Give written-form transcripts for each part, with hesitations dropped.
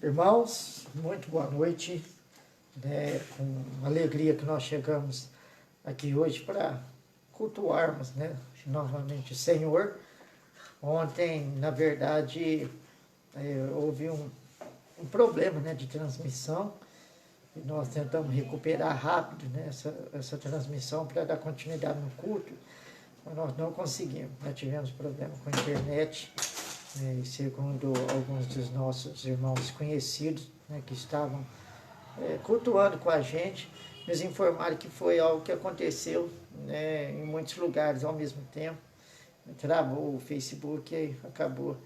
Irmãos, muito boa noite. Com alegria que nós chegamos aqui hoje para cultuarmos, novamente o Senhor. Ontem, na verdade, houve um problema, de transmissão e nós tentamos recuperar rápido, essa transmissão para dar continuidade no culto, mas nós não conseguimos. Nós tivemos problema com a internet. Segundo alguns dos nossos irmãos conhecidos, que estavam cultuando com a gente, nos informaram que foi algo que aconteceu em muitos lugares ao mesmo tempo. Travou o Facebook e acabou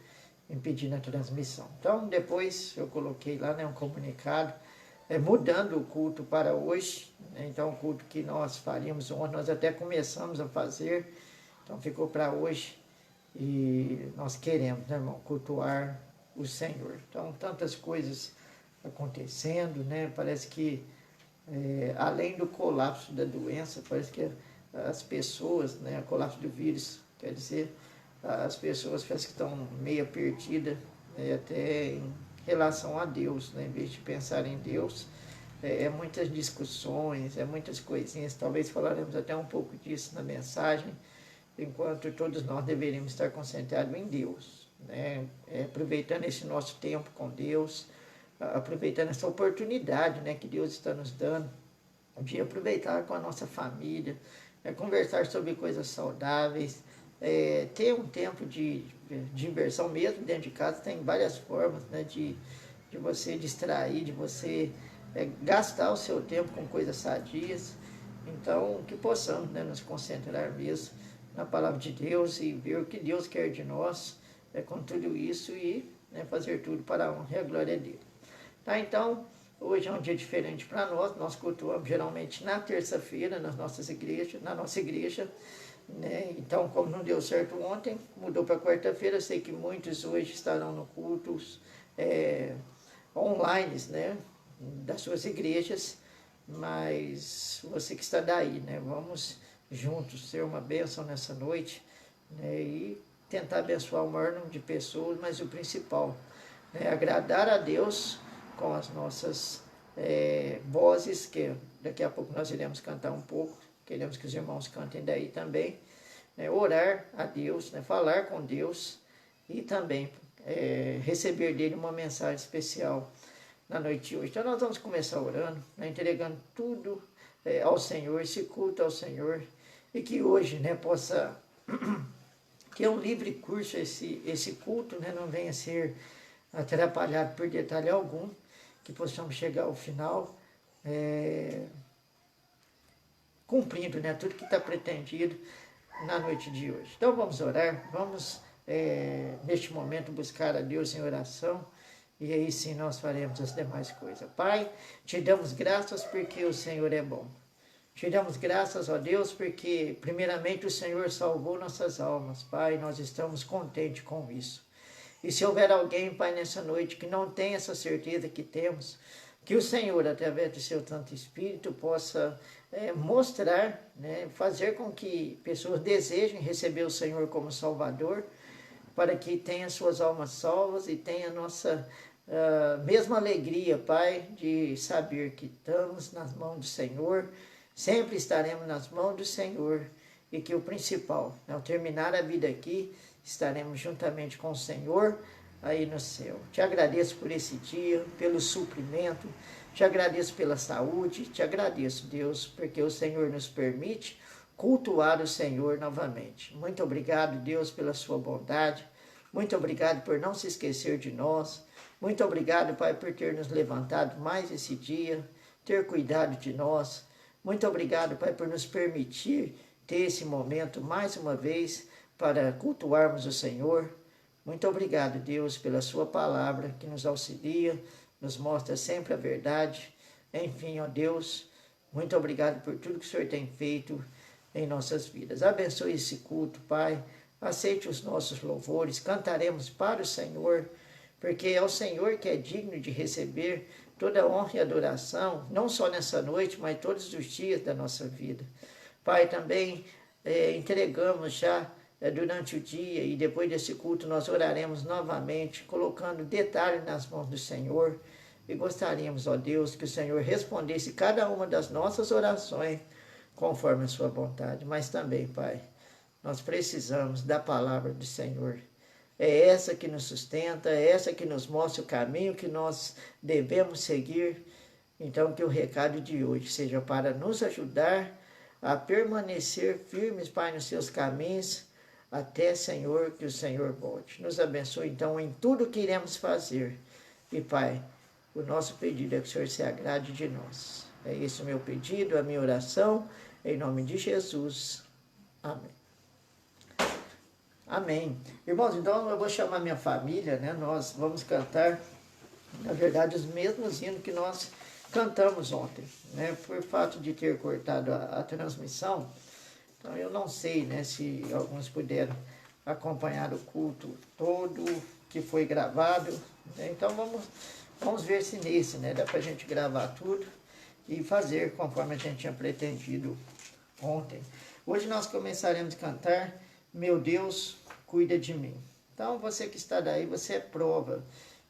impedindo a transmissão. Então, depois eu coloquei lá um comunicado, mudando o culto para hoje. Então, o culto que nós faríamos ontem, nós até começamos a fazer, então ficou para hoje. E nós queremos, irmão, cultuar o Senhor. Então, tantas coisas acontecendo, parece que, além do colapso da doença, parece que as pessoas, o colapso do vírus, quer dizer, as pessoas parece que estão meio perdidas, até em relação a Deus, em vez de pensar em Deus, muitas discussões, muitas coisinhas, talvez falaremos até um pouco disso na mensagem, enquanto todos nós deveríamos estar concentrados em Deus, aproveitando esse nosso tempo com Deus, aproveitando essa oportunidade, que Deus está nos dando, de aproveitar com a nossa família, conversar sobre coisas saudáveis, ter um tempo de diversão mesmo dentro de casa. Tem várias formas, de você distrair, de você gastar o seu tempo com coisas sadias. Então, que possamos nos concentrar mesmo na palavra de Deus e ver o que Deus quer de nós com tudo isso e fazer tudo para a honra e a glória dele. Tá, então, hoje é um dia diferente para nós. Nós cultuamos geralmente na terça-feira nas nossas igrejas, na nossa igreja. Então, como não deu certo ontem, mudou para quarta-feira. Sei que muitos hoje estarão no cultos online, das suas igrejas, mas você que está daí, vamos juntos ser uma bênção nessa noite, e tentar abençoar o maior número de pessoas, mas o principal, agradar a Deus com as nossas vozes, que daqui a pouco nós iremos cantar um pouco, queremos que os irmãos cantem daí também, orar a Deus, falar com Deus e também receber dele uma mensagem especial na noite de hoje. Então nós vamos começar orando, entregando tudo ao Senhor, esse culto ao Senhor, e que hoje possa ter um livre curso esse culto, não venha a ser atrapalhado por detalhe algum, que possamos chegar ao final cumprindo tudo que está pretendido na noite de hoje. Então vamos orar, vamos neste momento buscar a Deus em oração, e aí sim nós faremos as demais coisas. Pai, te damos graças porque o Senhor é bom. Te damos graças, ó Deus, porque primeiramente o Senhor salvou nossas almas, Pai, nós estamos contentes com isso. E se houver alguém, Pai, nessa noite que não tem essa certeza que temos, que o Senhor, através do seu Santo Espírito, possa mostrar, fazer com que pessoas desejem receber o Senhor como Salvador, para que tenha suas almas salvas e tenha a nossa mesma alegria, Pai, de saber que estamos nas mãos do Senhor. Sempre estaremos nas mãos do Senhor, e que o principal, ao terminar a vida aqui, estaremos juntamente com o Senhor aí no céu. Te agradeço por esse dia, pelo suprimento, te agradeço pela saúde, te agradeço, Deus, porque o Senhor nos permite cultuar o Senhor novamente. Muito obrigado, Deus, pela sua bondade, muito obrigado por não se esquecer de nós, muito obrigado, Pai, por ter nos levantado mais esse dia, ter cuidado de nós. Muito obrigado, Pai, por nos permitir ter esse momento mais uma vez para cultuarmos o Senhor. Muito obrigado, Deus, pela sua palavra que nos auxilia, nos mostra sempre a verdade. Enfim, ó Deus, muito obrigado por tudo que o Senhor tem feito em nossas vidas. Abençoe esse culto, Pai. Aceite os nossos louvores, cantaremos para o Senhor, porque é o Senhor que é digno de receber toda a honra e adoração, não só nessa noite, mas todos os dias da nossa vida. Pai, também entregamos já durante o dia, e depois desse culto nós oraremos novamente, colocando detalhes nas mãos do Senhor, e gostaríamos, ó Deus, que o Senhor respondesse cada uma das nossas orações conforme a sua vontade. Mas também, Pai, nós precisamos da palavra do Senhor. É essa que nos sustenta, é essa que nos mostra o caminho que nós devemos seguir. Então, que o recado de hoje seja para nos ajudar a permanecer firmes, Pai, nos seus caminhos, até, Senhor, que o Senhor volte. Nos abençoe, então, em tudo que iremos fazer. E, Pai, o nosso pedido é que o Senhor se agrade de nós. É esse o meu pedido, a minha oração, em nome de Jesus. Amém. Amém. Irmãos, então eu vou chamar minha família, né? Nós vamos cantar, na verdade, os mesmos hinos que nós cantamos ontem, né? Por fato de ter cortado a transmissão, então eu não sei, né, se alguns puderam acompanhar o culto todo que foi gravado, né? Então vamos ver se nesse, né, dá pra gente gravar tudo e fazer conforme a gente tinha pretendido ontem. Hoje nós começaremos a cantar Meu Deus, cuida de mim. Então você que está daí, você é prova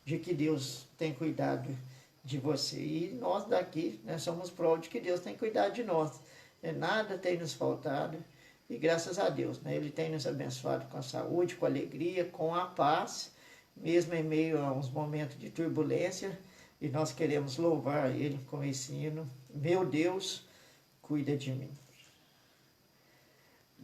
de que Deus tem cuidado de você. E nós daqui, né, somos prova de que Deus tem cuidado de nós. Nada tem nos faltado. E graças a Deus, né, Ele tem nos abençoado com a saúde, com a alegria, com a paz, mesmo em meio a uns momentos de turbulência. E nós queremos louvar Ele com esse hino. Meu Deus, cuida de mim.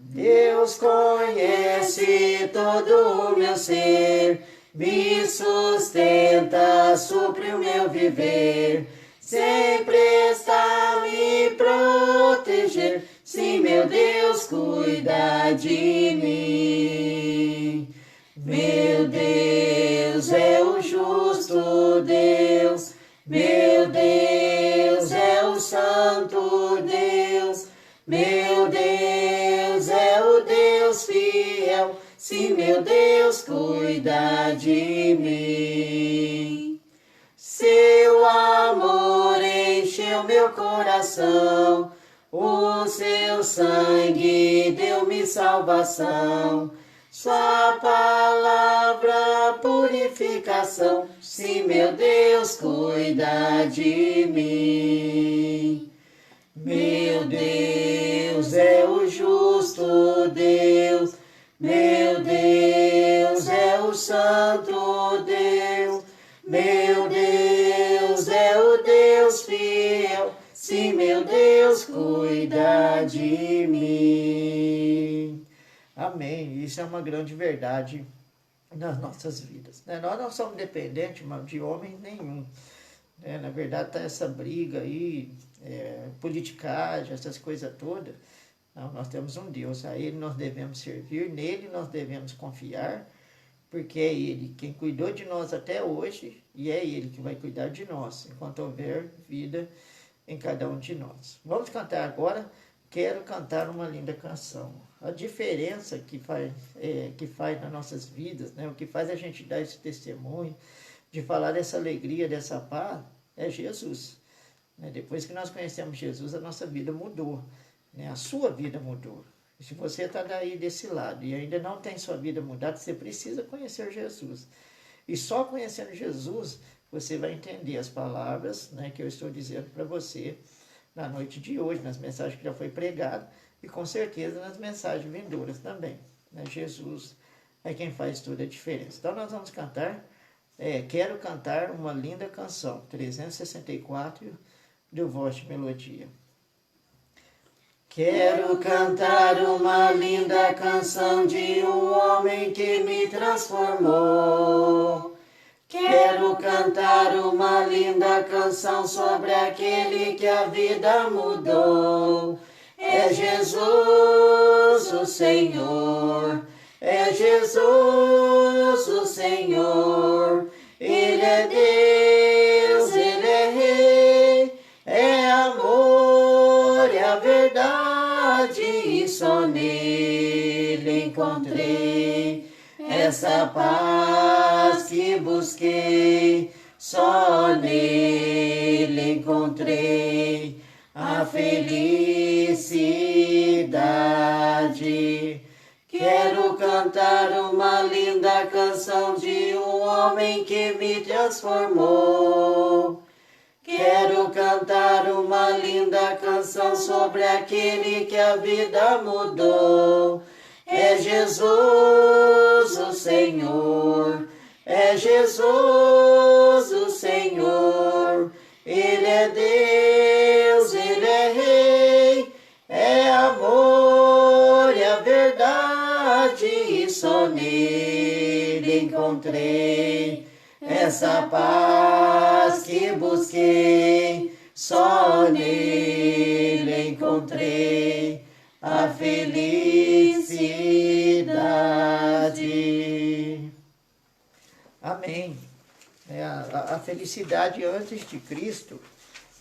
Deus conhece todo o meu ser, me sustenta, supre o meu viver, sempre está a me proteger, sim, meu Deus cuida de mim. Meu Deus é o justo Deus, meu Deus é o santo Deus, meu Deus é o Deus fiel, sim, meu Deus cuida de mim. Seu amor encheu meu coração, o seu sangue deu-me salvação, sua palavra purificação, sim, meu Deus cuida de mim. Meu Deus é o justo Deus, meu Deus é o santo Deus, meu Deus é o Deus fiel, sim, meu Deus cuida de mim. Amém. Isso é uma grande verdade nas nossas vidas, né? Nós não somos dependentes de homem nenhum. Na verdade, está essa briga aí, politicagem, essas coisas todas. Não, nós temos um Deus, a Ele nós devemos servir, nele nós devemos confiar, porque é Ele quem cuidou de nós até hoje e é Ele que vai cuidar de nós, enquanto houver vida em cada um de nós. Vamos cantar agora, Quero Cantar Uma Linda Canção. A diferença que faz nas nossas vidas, né, o que faz a gente dar esse testemunho, de falar dessa alegria, dessa paz, é Jesus. Depois que nós conhecemos Jesus, a nossa vida mudou. A sua vida mudou. E se você está daí desse lado e ainda não tem sua vida mudada, você precisa conhecer Jesus. E só conhecendo Jesus, você vai entender as palavras, né, que eu estou dizendo para você na noite de hoje, nas mensagens que já foi pregado e com certeza nas mensagens vindouras também. Jesus é quem faz toda a diferença. Então nós vamos cantar Quero Cantar Uma Linda Canção, 364, do Voz de Melodia. Quero cantar uma linda canção de um homem que me transformou. Quero cantar uma linda canção sobre aquele que a vida mudou. É Jesus o Senhor, é Jesus o Senhor. Ele é Deus, Ele é Rei, é amor, é a verdade, e só nele encontrei essa paz que busquei, só nele encontrei a felicidade que Quero cantar uma linda canção de um homem que me transformou. Quero cantar uma linda canção sobre aquele que a vida mudou. É Jesus o Senhor, é Jesus o Senhor. Ele é Deus, Ele é Rei, é amor e a verdade, e só nele encontrei essa paz que busquei, só nele encontrei a felicidade. Amém. A felicidade antes de Cristo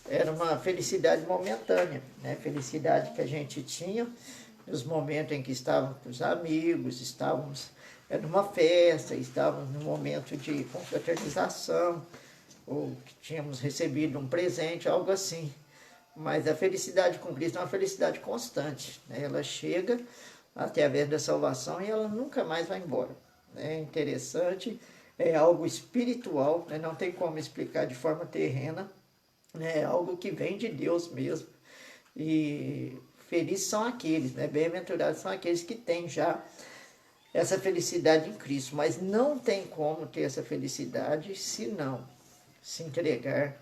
era uma felicidade momentânea, né? Felicidade que a gente tinha nos momentos em que estávamos com os amigos, estávamos numa festa, estávamos num momento de confraternização, ou que tínhamos recebido um presente, algo assim. Mas a felicidade com Cristo é uma felicidade constante, né? Ela chega através da salvação e ela nunca mais vai embora. É interessante, é algo espiritual, né? Não tem como explicar de forma terrena, né? É algo que vem de Deus mesmo. E felizes são aqueles, né? Bem-aventurados são aqueles que têm já essa felicidade em Cristo, mas não tem como ter essa felicidade se não se entregar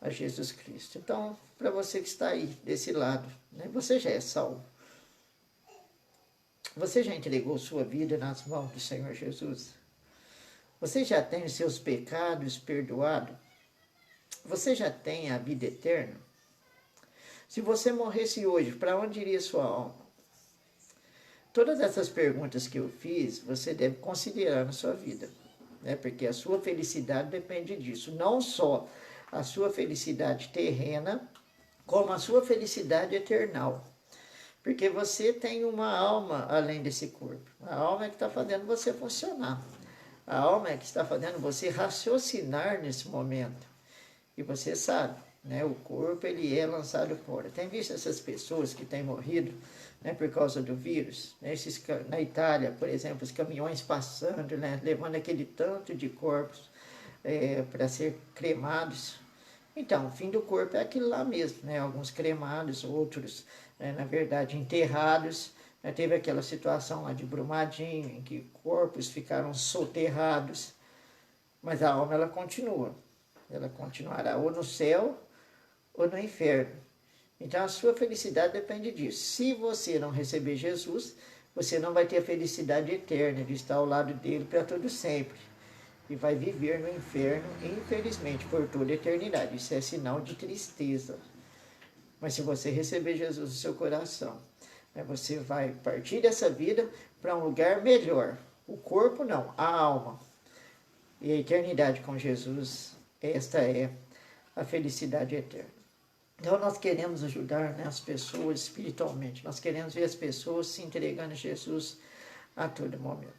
a Jesus Cristo. Então, para você que está aí desse lado, né? Você já é salvo. Você já entregou sua vida nas mãos do Senhor Jesus? Você já tem os seus pecados perdoados? Você já tem a vida eterna? Se você morresse hoje, para onde iria sua alma? Todas essas perguntas que eu fiz, você deve considerar na sua vida, né? Porque a sua felicidade depende disso. Não só a sua felicidade terrena, como a sua felicidade eternal. Porque você tem uma alma além desse corpo. A alma é que está fazendo você funcionar. A alma é que está fazendo você raciocinar nesse momento. E você sabe, né? O corpo ele é lançado fora. Tem visto essas pessoas que têm morrido, né, por causa do vírus? Né? Na Itália, por exemplo, os caminhões passando, né, levando aquele tanto de corpos para ser cremados. Então, o fim do corpo é aquilo lá mesmo, né? Alguns cremados, outros, né, na verdade, enterrados. Né? Teve aquela situação lá de Brumadinho, em que corpos ficaram soterrados, mas a alma ela continua. Ela continuará ou no céu ou no inferno. Então, a sua felicidade depende disso. Se você não receber Jesus, você não vai ter a felicidade eterna de estar ao lado dele para todo sempre. E vai viver no inferno, infelizmente, por toda a eternidade. Isso é sinal de tristeza. Mas se você receber Jesus no seu coração, você vai partir dessa vida para um lugar melhor. O corpo não, a alma. E a eternidade com Jesus, esta é a felicidade eterna. Então nós queremos ajudar, né, as pessoas espiritualmente. Nós queremos ver as pessoas se entregando a Jesus a todo momento.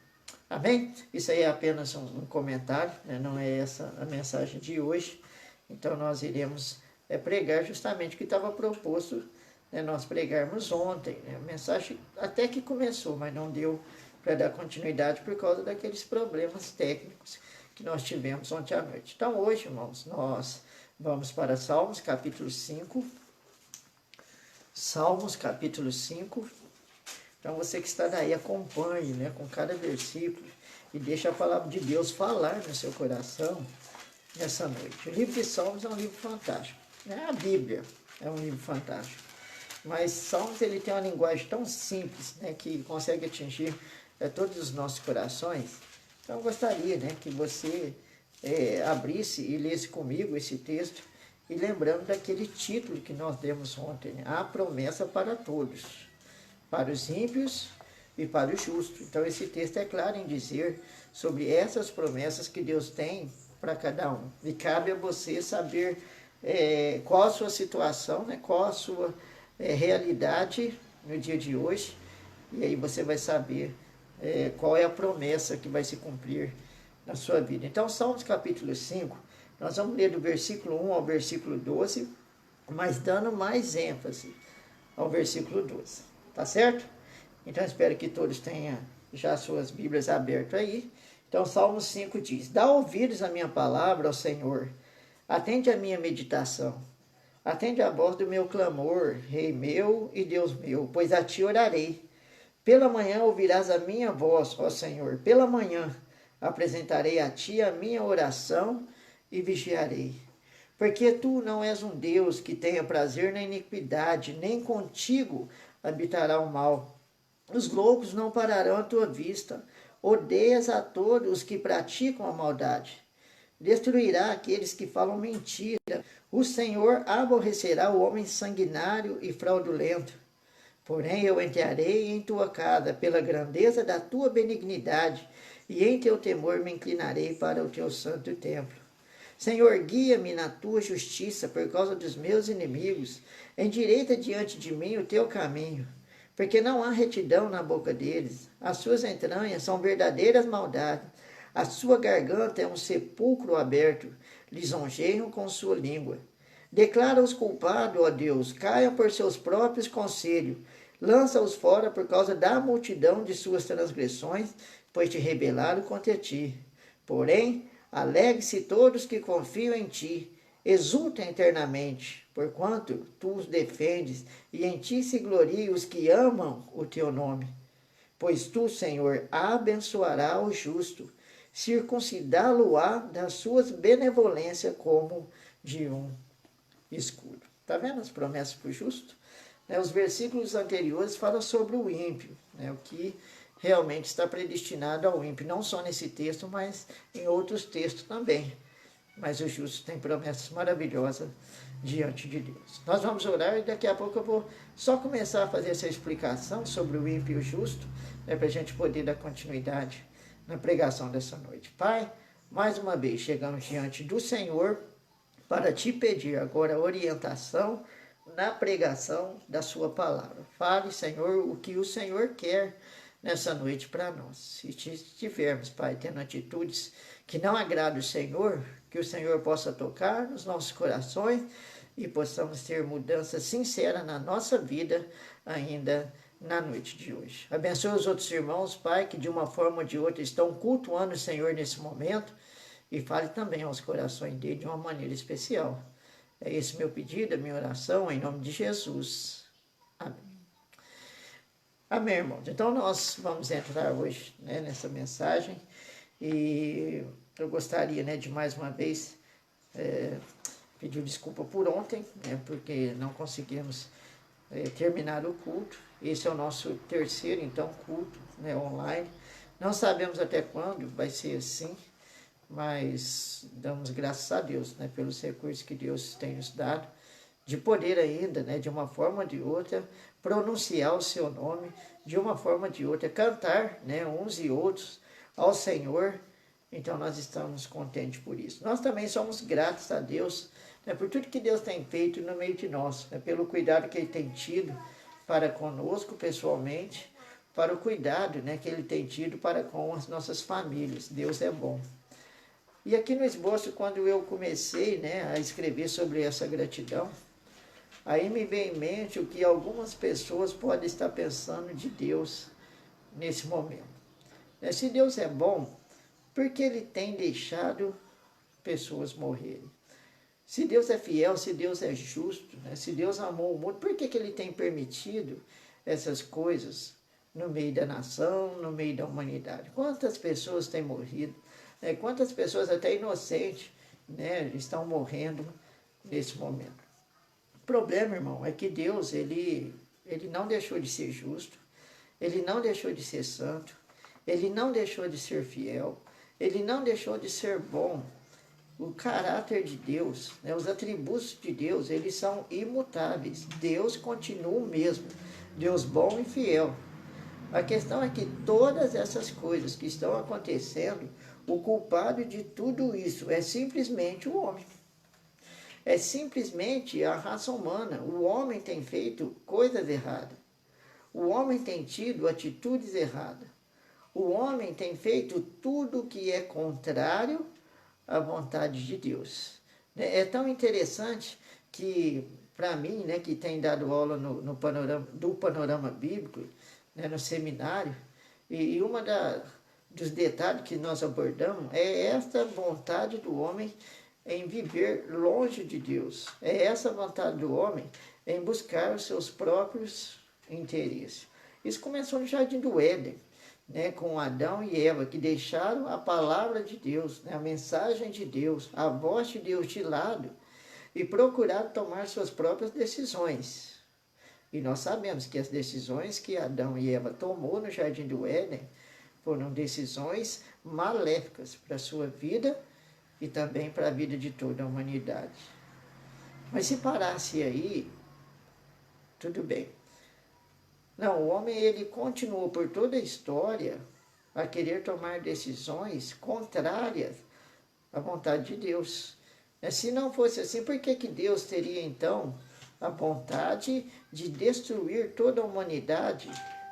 Amém? Isso aí é apenas um comentário, né? Não é essa a mensagem de hoje. Então nós iremos pregar justamente o que estava proposto, né, nós pregarmos ontem. Né? A mensagem até que começou, mas não deu para dar continuidade por causa daqueles problemas técnicos que nós tivemos ontem à noite. Então hoje, irmãos, nós vamos para Salmos capítulo 5. Salmos capítulo 5. Então você que está daí, acompanhe, né, com cada versículo e deixe a palavra de Deus falar no seu coração nessa noite. O livro de Salmos é um livro fantástico. Né? A Bíblia é um livro fantástico. Mas Salmos ele tem uma linguagem tão simples, né, que consegue atingir todos os nossos corações. Então eu gostaria, né, que você abrisse e lesse comigo esse texto e lembrando daquele título que nós demos ontem, né? A promessa para todos. Para os ímpios e para os justos. Então esse texto é claro em dizer sobre essas promessas que Deus tem para cada um. E cabe a você saber qual a sua situação, né? Qual a sua realidade no dia de hoje. E aí você vai saber qual é a promessa que vai se cumprir na sua vida. Então Salmos capítulo 5, nós vamos ler do versículo 1 ao versículo 12, mas dando mais ênfase ao versículo 12. Tá certo? Então espero que todos tenham já suas Bíblias abertas aí. Então Salmo 5 diz: Dá ouvidos à minha palavra, ó Senhor, atende à minha meditação. Atende a voz do meu clamor, Rei meu e Deus meu, pois a ti orarei. Pela manhã ouvirás a minha voz, ó Senhor. Pela manhã apresentarei a ti a minha oração e vigiarei. Porque tu não és um Deus que tenha prazer na iniquidade, nem contigo habitará o mal. Os loucos não pararão à tua vista. Odeias a todos os que praticam a maldade. Destruirá aqueles que falam mentira. O Senhor aborrecerá o homem sanguinário e fraudulento. Porém, eu entrarei em tua casa pela grandeza da tua benignidade, e em teu temor me inclinarei para o teu santo templo. Senhor, guia-me na tua justiça por causa dos meus inimigos. Endireita diante de mim o teu caminho, porque não há retidão na boca deles. As suas entranhas são verdadeiras maldades. A sua garganta é um sepulcro aberto. Lisonjeiam com sua língua. Declara os culpados, ó Deus, caiam por seus próprios conselhos. Lança-os fora por causa da multidão de suas transgressões, pois te rebelaram contra ti. Porém, alegre-se todos que confiam em ti. Exultem eternamente, porquanto tu os defendes, e em ti se gloriam os que amam o teu nome. Pois tu, Senhor, abençoará o justo, circuncidá-lo-á das suas benevolências como de um escudo. Está vendo as promessas para o justo? Os versículos anteriores falam sobre o ímpio, o que realmente está predestinado ao ímpio, não só nesse texto, mas em outros textos também. Mas o justo tem promessas maravilhosas diante de Deus. Nós vamos orar e daqui a pouco eu vou só começar a fazer essa explicação sobre o ímpio e o justo, para a gente poder dar continuidade na pregação dessa noite. Pai, mais uma vez chegamos diante do Senhor para te pedir agora orientação na pregação da sua palavra. Fale, Senhor, o que o Senhor quer nessa noite para nós. Se estivermos, Pai, tendo atitudes que não agradam o Senhor, que o Senhor possa tocar nos nossos corações e possamos ter mudança sincera na nossa vida ainda na noite de hoje. Abençoe os outros irmãos, Pai, que de uma forma ou de outra estão cultuando o Senhor nesse momento, e fale também aos corações dele de uma maneira especial. É esse meu pedido, a minha oração, em nome de Jesus. Amém. Amém, irmãos. Então nós vamos entrar hoje nessa mensagem, e eu gostaria de mais uma vez pedir desculpa por ontem, porque não conseguimos terminar o culto. Esse é o nosso terceiro, então, culto online. Não sabemos até quando vai ser assim, mas damos graças a Deus pelos recursos que Deus tem nos dado, de poder ainda, de uma forma ou de outra, pronunciar o seu nome, de uma forma ou de outra, cantar uns e outros ao Senhor. Então nós estamos contentes por isso. Nós também somos gratos a Deus por tudo que Deus tem feito no meio de nós, pelo cuidado que Ele tem tido para conosco pessoalmente, para o cuidado que Ele tem tido para com as nossas famílias. Deus é bom. E aqui no esboço, quando eu comecei a escrever sobre essa gratidão, aí me veio em mente o que algumas pessoas podem estar pensando de Deus nesse momento. Se Deus é bom, por que Ele tem deixado pessoas morrerem? Se Deus é fiel, se Deus é justo, se Deus amou o mundo, por que Ele tem permitido essas coisas no meio da nação, no meio da humanidade? Quantas pessoas têm morrido? Quantas pessoas até inocentes estão morrendo nesse momento? O problema, irmão, é que Deus, ele não deixou de ser justo, Ele não deixou de ser santo, Ele não deixou de ser fiel, Ele não deixou de ser bom. O caráter de Deus, os atributos de Deus, eles são imutáveis. Deus continua o mesmo, Deus bom e fiel. A questão é que todas essas coisas que estão acontecendo, o culpado de tudo isso é simplesmente o homem. É simplesmente a raça humana. O homem tem feito coisas erradas. O homem tem tido atitudes erradas. O homem tem feito tudo que é contrário à vontade de Deus. É tão interessante que, para mim, que tem dado aula no panorama bíblico, né, no seminário, e uma dos detalhes que nós abordamos é esta vontade do homem em viver longe de Deus. É essa vontade do homem em buscar os seus próprios interesses. Isso começou no Jardim do Éden, né, com Adão e Eva, que deixaram a palavra de Deus, né, a mensagem de Deus, a voz de Deus de lado e procuraram tomar suas próprias decisões. E nós sabemos que as decisões que Adão e Eva tomou no Jardim do Éden foram decisões maléficas para a sua vida e também para a vida de toda a humanidade. Mas se parasse aí, tudo bem. Não, o homem ele continuou por toda a história a querer tomar decisões contrárias à vontade de Deus. Se não fosse assim, por que Deus teria então a vontade de destruir toda a humanidade,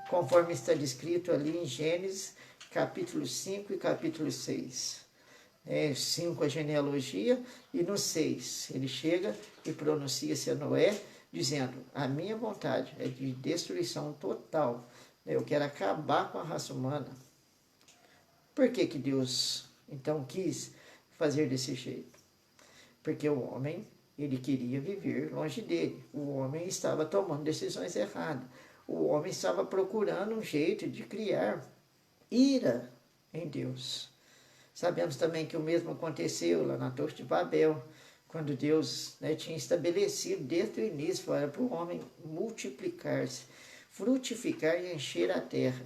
conforme está descrito ali em Gênesis, capítulo 5 e capítulo 6? 5 a genealogia, e no 6 ele chega e pronuncia-se a Noé, dizendo, a minha vontade é de destruição total, eu quero acabar com a raça humana. Por que Deus então quis fazer desse jeito? Porque o homem, ele queria viver longe dele, o homem estava tomando decisões erradas, o homem estava procurando um jeito de criar ira em Deus. Sabemos também que o mesmo aconteceu lá na Torre de Babel, quando Deus, né, tinha estabelecido desde o início para o homem multiplicar-se, frutificar e encher a terra.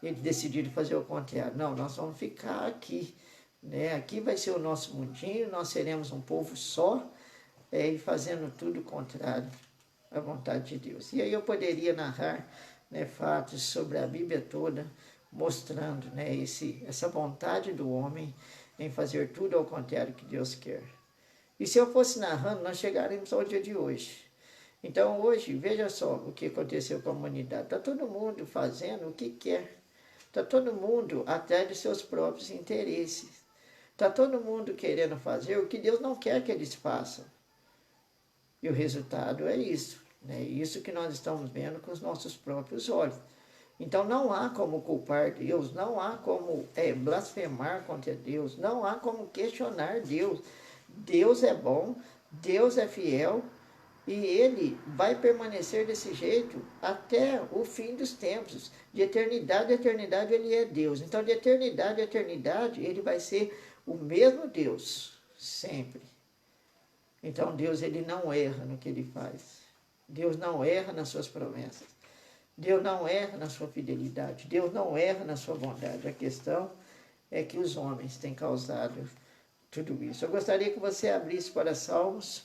Eles decidiram fazer o contrário. Não, nós vamos ficar aqui, né? Aqui vai ser o nosso mundinho, nós seremos um povo só, e fazendo tudo contrário à vontade de Deus. E aí eu poderia narrar, né, fatos sobre a Bíblia toda, mostrando, né, essa vontade do homem em fazer tudo ao contrário que Deus quer. E se eu fosse narrando, nós chegaremos ao dia de hoje. Então hoje, veja só o que aconteceu com a humanidade. Está todo mundo fazendo o que quer. Está todo mundo atrás de seus próprios interesses. Está todo mundo querendo fazer o que Deus não quer que eles façam. E o resultado é isso. Né? Isso que nós estamos vendo com os nossos próprios olhos. Então não há como culpar Deus, não há como blasfemar contra Deus, não há como questionar Deus. Deus é bom, Deus é fiel e Ele vai permanecer desse jeito até o fim dos tempos. De eternidade a eternidade Ele é Deus. Então de eternidade a eternidade Ele vai ser o mesmo Deus, sempre. Então Deus ele não erra no que Ele faz. Deus não erra nas suas promessas. Deus não erra na sua fidelidade. Deus não erra na sua bondade. A questão é que os homens têm causado tudo isso. Eu gostaria que você abrisse para Salmos.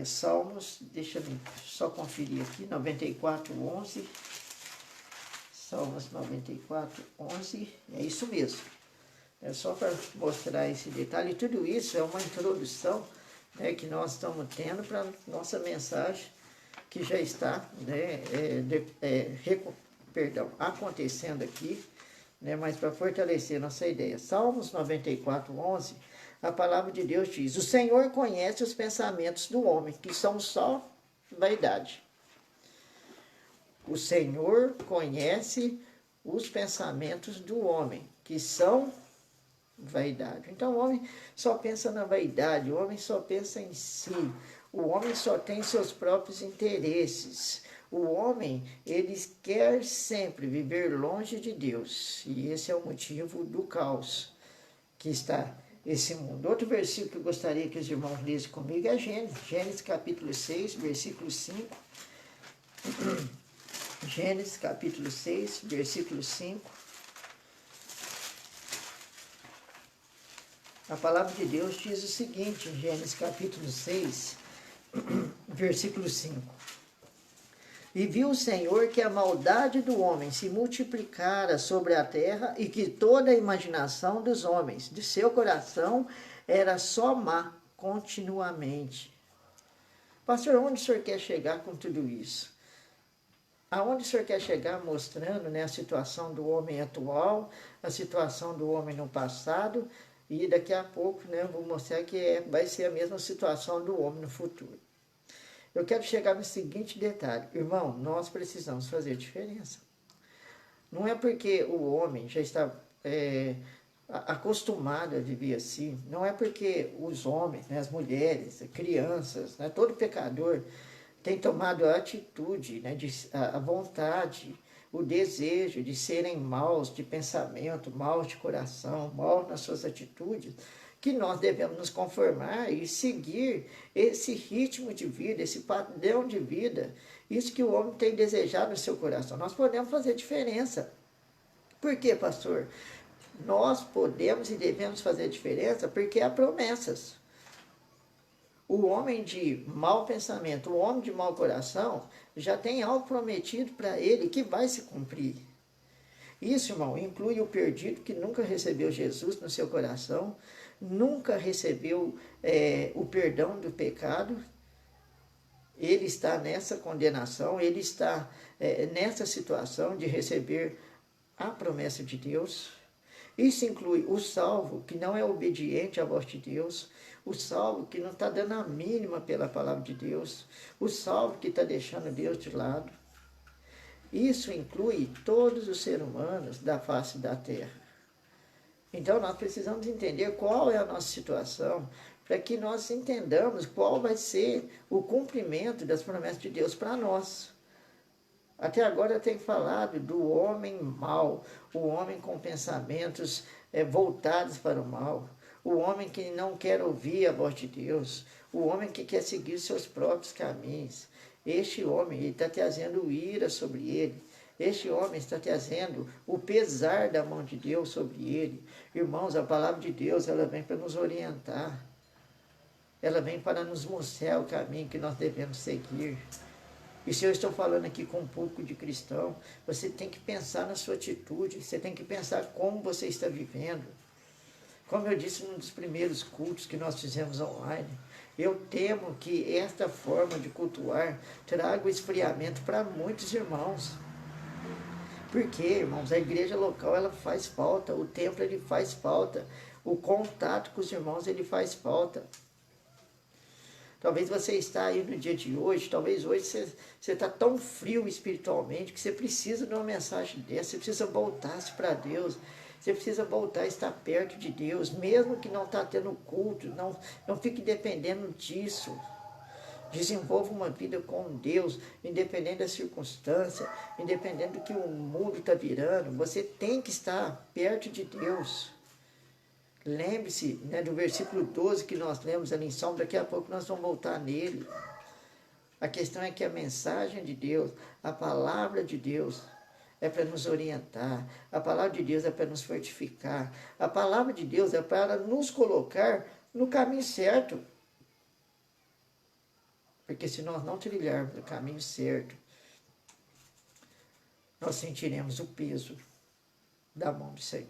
Salmos, deixa eu só conferir aqui, 94:11. Salmos 94:11. É isso mesmo. É só para mostrar esse detalhe. E tudo isso é uma introdução, né, que nós estamos tendo para a nossa mensagem, que já está, né, acontecendo aqui, né, mas para fortalecer nossa ideia. Salmos 94:11, a palavra de Deus diz, o Senhor conhece os pensamentos do homem, que são só vaidade. O Senhor conhece os pensamentos do homem, que são vaidade. Então o homem só pensa na vaidade, o homem só pensa em si, o homem só tem seus próprios interesses. O homem, ele quer sempre viver longe de Deus. E esse é o motivo do caos que está esse mundo. Outro versículo que eu gostaria que os irmãos lessem comigo é Gênesis. Gênesis capítulo 6, versículo 5. Gênesis capítulo 6, versículo 5. A palavra de Deus diz o seguinte, em Gênesis capítulo 6, versículo 5. E viu o Senhor que a maldade do homem se multiplicara sobre a terra e que toda a imaginação dos homens de seu coração era só má continuamente. Pastor, onde o senhor quer chegar com tudo isso? Aonde o senhor quer chegar mostrando, né, a situação do homem atual, a situação do homem no passado, e daqui a pouco, né, eu vou mostrar que vai ser a mesma situação do homem no futuro. Eu quero chegar no seguinte detalhe. Irmão, nós precisamos fazer diferença. Não é porque o homem já está acostumado a viver assim, não é porque os homens, né, as mulheres, crianças, né, todo pecador tem tomado a atitude, né, a vontade, o desejo de serem maus de pensamento, maus de coração, maus nas suas atitudes, que nós devemos nos conformar e seguir esse ritmo de vida, esse padrão de vida, isso que o homem tem desejado no seu coração. Nós podemos fazer diferença. Por quê, pastor? Nós podemos e devemos fazer diferença porque há promessas. O homem de mau pensamento, o homem de mau coração, já tem algo prometido para ele que vai se cumprir. Isso, irmão, inclui o perdido que nunca recebeu Jesus no seu coração, nunca recebeu o perdão do pecado. Ele está nessa condenação, ele está nessa situação de receber a promessa de Deus. Isso inclui o salvo que não é obediente à voz de Deus, o salvo que não está dando a mínima pela palavra de Deus, o salvo que está deixando Deus de lado. Isso inclui todos os seres humanos da face da terra. Então nós precisamos entender qual é a nossa situação, para que nós entendamos qual vai ser o cumprimento das promessas de Deus para nós. Até agora eu tenho falado do homem mau, o homem com pensamentos voltados para o mal, o homem que não quer ouvir a voz de Deus, o homem que quer seguir seus próprios caminhos. Este homem está trazendo ira sobre ele. Este homem está trazendo o pesar da mão de Deus sobre ele. Irmãos, a palavra de Deus, ela vem para nos orientar. Ela vem para nos mostrar o caminho que nós devemos seguir. E se eu estou falando aqui com um público de cristão, você tem que pensar na sua atitude, você tem que pensar como você está vivendo. Como eu disse num dos primeiros cultos que nós fizemos online, eu temo que esta forma de cultuar traga o esfriamento para muitos irmãos. Porque, irmãos, a igreja local ela faz falta, o templo ele faz falta, o contato com os irmãos ele faz falta. Talvez você está aí no dia de hoje, talvez hoje você está tão frio espiritualmente que você precisa de uma mensagem dessa, você precisa voltar-se para Deus, você precisa voltar a estar perto de Deus, mesmo que não está tendo culto, não fique dependendo disso. Desenvolva uma vida com Deus, independente da circunstância, independente do que o mundo está virando, você tem que estar perto de Deus. Lembre-se, né, do versículo 12 que nós lemos ali em Salmo, daqui a pouco nós vamos voltar nele. A questão é que a mensagem de Deus, a palavra de Deus é para nos orientar, a palavra de Deus é para nos fortificar, a palavra de Deus é para nos colocar no caminho certo. Porque se nós não trilharmos o caminho certo, nós sentiremos o peso da mão do Senhor.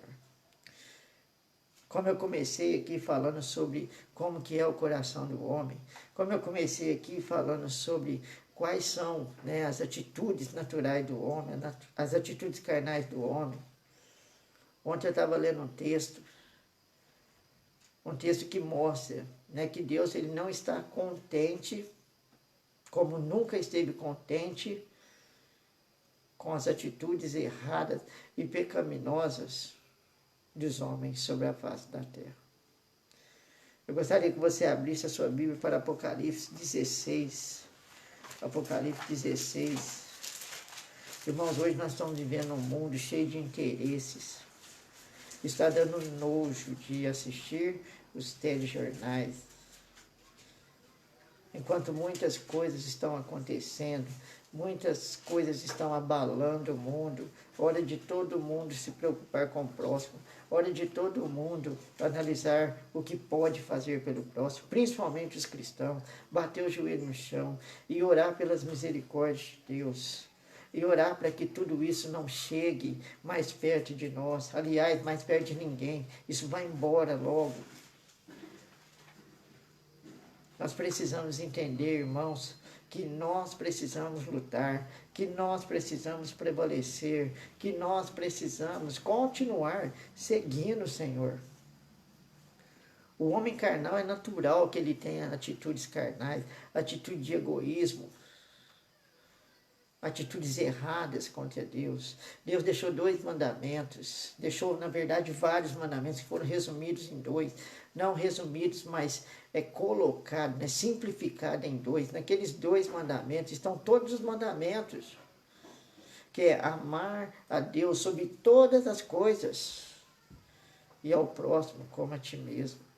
Como eu comecei aqui falando sobre como que é o coração do homem, como eu comecei aqui falando sobre quais são, né, as atitudes naturais do homem, as atitudes carnais do homem. Ontem eu estava lendo um texto que mostra, né, que Deus ele não está contente, como nunca esteve contente, com as atitudes erradas e pecaminosas dos homens sobre a face da terra. Eu gostaria que você abrisse a sua Bíblia para Apocalipse 16. Apocalipse 16. Irmãos, hoje nós estamos vivendo um mundo cheio de interesses. Está dando nojo de assistir os telejornais. Enquanto muitas coisas estão acontecendo, muitas coisas estão abalando o mundo, hora de todo mundo se preocupar com o próximo, hora de todo mundo analisar o que pode fazer pelo próximo, principalmente os cristãos, bater o joelho no chão e orar pelas misericórdias de Deus. E orar para que tudo isso não chegue mais perto de nós, aliás, mais perto de ninguém, isso vai embora logo. Nós precisamos entender, irmãos, que nós precisamos lutar, que nós precisamos prevalecer, que nós precisamos continuar seguindo o Senhor. O homem carnal é natural que ele tenha atitudes carnais, atitude de egoísmo, atitudes erradas contra Deus. Deus deixou 2 mandamentos, deixou, na verdade, vários mandamentos que foram resumidos em 2. Não resumidos, mas colocados, simplificados em 2. Naqueles 2 mandamentos estão todos os mandamentos, que é amar a Deus sobre todas as coisas e ao próximo como a ti mesmo.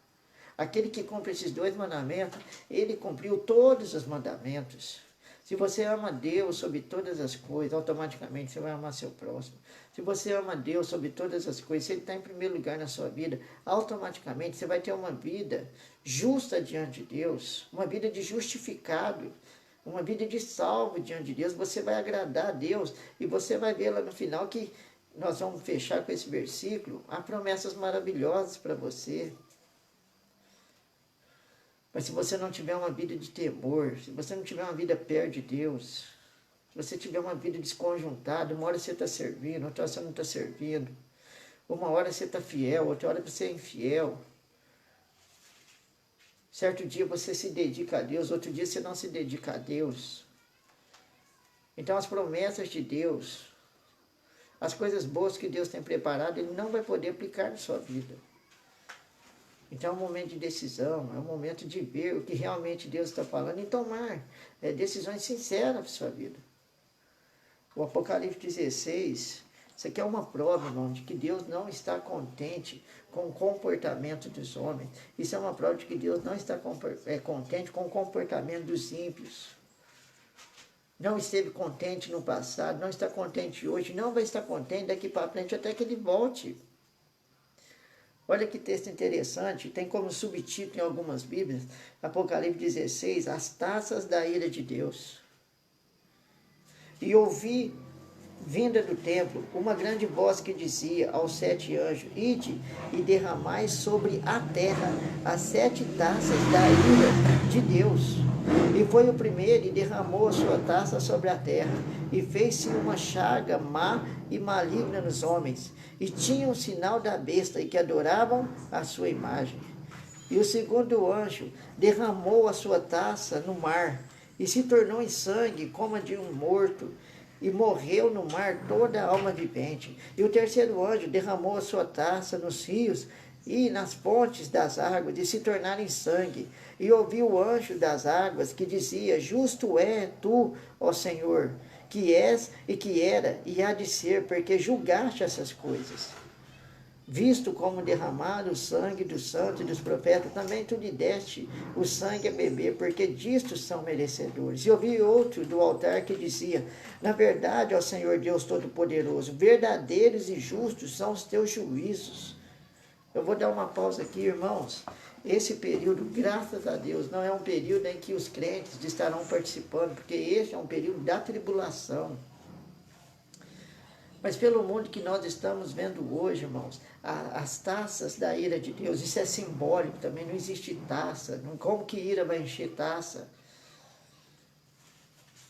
Aquele que cumpre esses 2 mandamentos, ele cumpriu todos os mandamentos. Se você ama Deus sobre todas as coisas, automaticamente você vai amar seu próximo. Se você ama Deus sobre todas as coisas, se Ele está em primeiro lugar na sua vida, automaticamente você vai ter uma vida justa diante de Deus, uma vida de justificado, uma vida de salvo diante de Deus. Você vai agradar a Deus e você vai ver lá no final que nós vamos fechar com esse versículo. Há promessas maravilhosas para você. Mas se você não tiver uma vida de temor, se você não tiver uma vida perto de Deus, se você tiver uma vida desconjuntada, uma hora você está servindo, outra hora você não está servindo, uma hora você está fiel, outra hora você é infiel. Certo dia você se dedica a Deus, outro dia você não se dedica a Deus. Então as promessas de Deus, as coisas boas que Deus tem preparado, Ele não vai poder aplicar na sua vida. Então é um momento de decisão, é um momento de ver o que realmente Deus está falando e tomar decisões sinceras para a sua vida. O Apocalipse 16, isso aqui é uma prova, irmão, de que Deus não está contente com o comportamento dos homens. Isso é uma prova de que Deus não está contente com o comportamento dos ímpios. Não esteve contente no passado, não está contente hoje, não vai estar contente daqui para frente até que Ele volte. Olha que texto interessante, tem como subtítulo em algumas Bíblias, Apocalipse 16, as taças da ira de Deus. E ouvi, vinda do templo, uma grande voz que dizia aos 7 anjos, ide e derramai sobre a terra as 7 taças da ira de Deus. E foi o primeiro e derramou a sua taça sobre a terra, e fez-se uma chaga má e maligna nos homens, e tinham o sinal da besta, e que adoravam a sua imagem. E o segundo anjo derramou a sua taça no mar, e se tornou em sangue como a de um morto, e morreu no mar toda a alma vivente. E o terceiro anjo derramou a sua taça nos rios e nas fontes das águas, e se tornaram em sangue. E ouvi o anjo das águas que dizia, justo é tu, ó Senhor, que és e que era e há de ser, porque julgaste essas coisas. Visto como derramado o sangue dos santos e dos profetas, também tu lhe deste o sangue a beber, porque disto são merecedores. E ouvi outro do altar que dizia, na verdade, ó Senhor Deus Todo-Poderoso, verdadeiros e justos são os teus juízos. Eu vou dar uma pausa aqui, irmãos. Esse período, graças a Deus, não é um período em que os crentes estarão participando, porque esse é um período da tribulação. Mas pelo mundo que nós estamos vendo hoje, irmãos, as taças da ira de Deus, isso é simbólico também, não existe taça. Como que ira vai encher taça?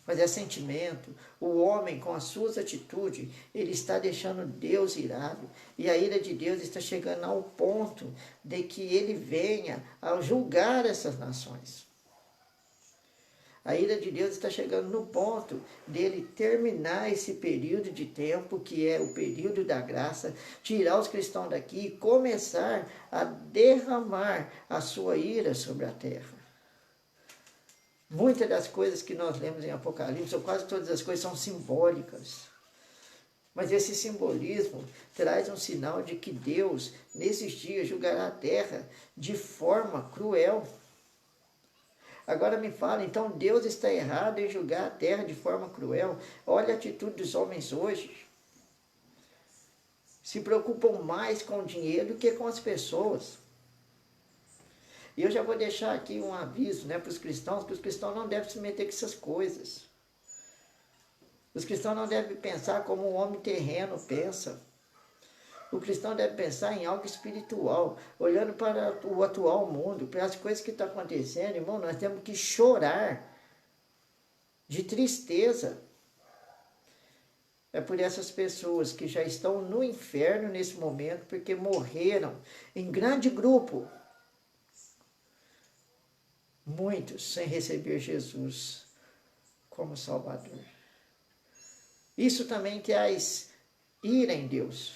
Mas é sentimento. O homem, com as suas atitudes, ele está deixando Deus irado. E a ira de Deus está chegando ao ponto de que ele venha a julgar essas nações. A ira de Deus está chegando no ponto dele terminar esse período de tempo, que é o período da graça, tirar os cristãos daqui e começar a derramar a sua ira sobre a terra. Muitas das coisas que nós lemos em Apocalipse, ou quase todas as coisas, são simbólicas. Mas esse simbolismo traz um sinal de que Deus, nesses dias, julgará a terra de forma cruel. Agora me fala, então Deus está errado em julgar a terra de forma cruel? Olha a atitude dos homens hoje. Se preocupam mais com o dinheiro do que com as pessoas. E eu já vou deixar aqui um aviso, para os cristãos, que os cristãos não devem se meter com essas coisas. Os cristãos não devem pensar como um homem terreno pensa. O cristão deve pensar em algo espiritual, olhando para o atual mundo, para as coisas que estão acontecendo. Irmão, nós temos que chorar de tristeza. É por essas pessoas que já estão no inferno nesse momento, porque morreram em grande grupo. muitos sem receber Jesus como Salvador. Isso também traz ira em Deus.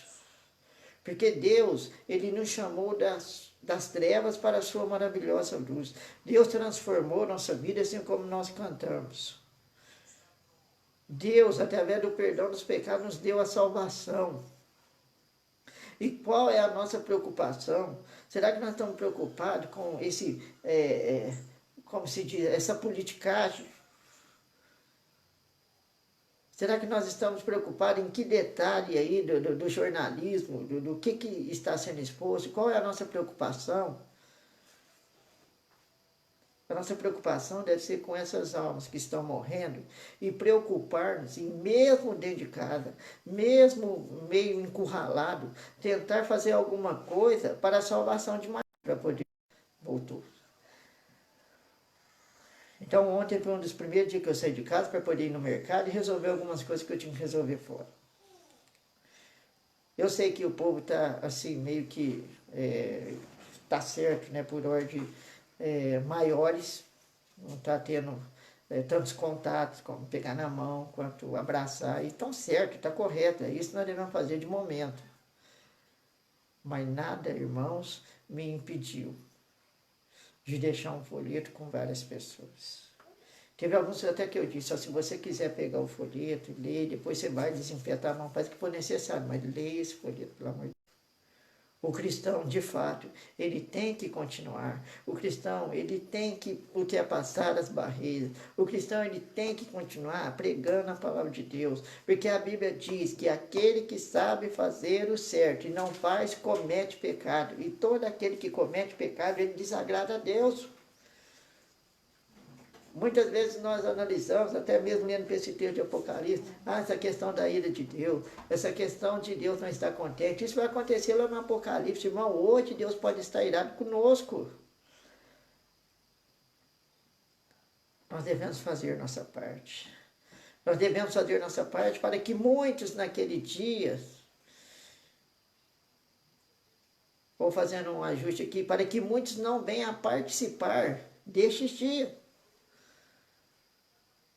Porque Deus, Ele nos chamou das trevas para a sua maravilhosa luz. Deus transformou nossa vida assim como nós cantamos. Deus, através do perdão dos pecados, nos deu a salvação. E qual é a nossa preocupação? Será que nós estamos preocupados com como se diz, essa politicagem? Será que nós estamos preocupados em que detalhe aí do jornalismo, do que está sendo exposto? Qual é a nossa preocupação? A nossa preocupação deve ser com essas almas que estão morrendo e preocupar-nos em, mesmo dentro de casa, mesmo meio encurralado, tentar fazer alguma coisa para a salvação de mais para poder voltar. Então ontem foi um dos primeiros dias que eu saí de casa para poder ir no mercado e resolver algumas coisas que eu tinha que resolver fora. Eu sei que o povo está assim, meio que está certo, né, por ordem maiores, não está tendo tantos contatos como pegar na mão, quanto abraçar, e estão certo, está correto, é isso que nós devemos fazer de momento. Mas nada, irmãos, me impediu de deixar um folheto com várias pessoas. Teve alguns até que eu disse, se você quiser pegar o folheto e ler, depois você vai desinfetar a mão, faz o que for necessário, mas leia esse folheto, pelo amor de Deus. O cristão, de fato, ele tem que continuar. O cristão, ele tem que ultrapassar as barreiras. O cristão, ele tem que continuar pregando a palavra de Deus. Porque a Bíblia diz que aquele que sabe fazer o certo e não faz, comete pecado. E todo aquele que comete pecado, ele desagrada a Deus. Muitas vezes nós analisamos, até mesmo lendo esse texto de Apocalipse, essa questão da ira de Deus, essa questão de Deus não estar contente. Isso vai acontecer lá no Apocalipse, irmão. Hoje Deus pode estar irado conosco. Nós devemos fazer nossa parte. Nós devemos fazer nossa parte para que muitos naquele dia, vou fazendo um ajuste aqui, para que muitos não venham a participar destes dias.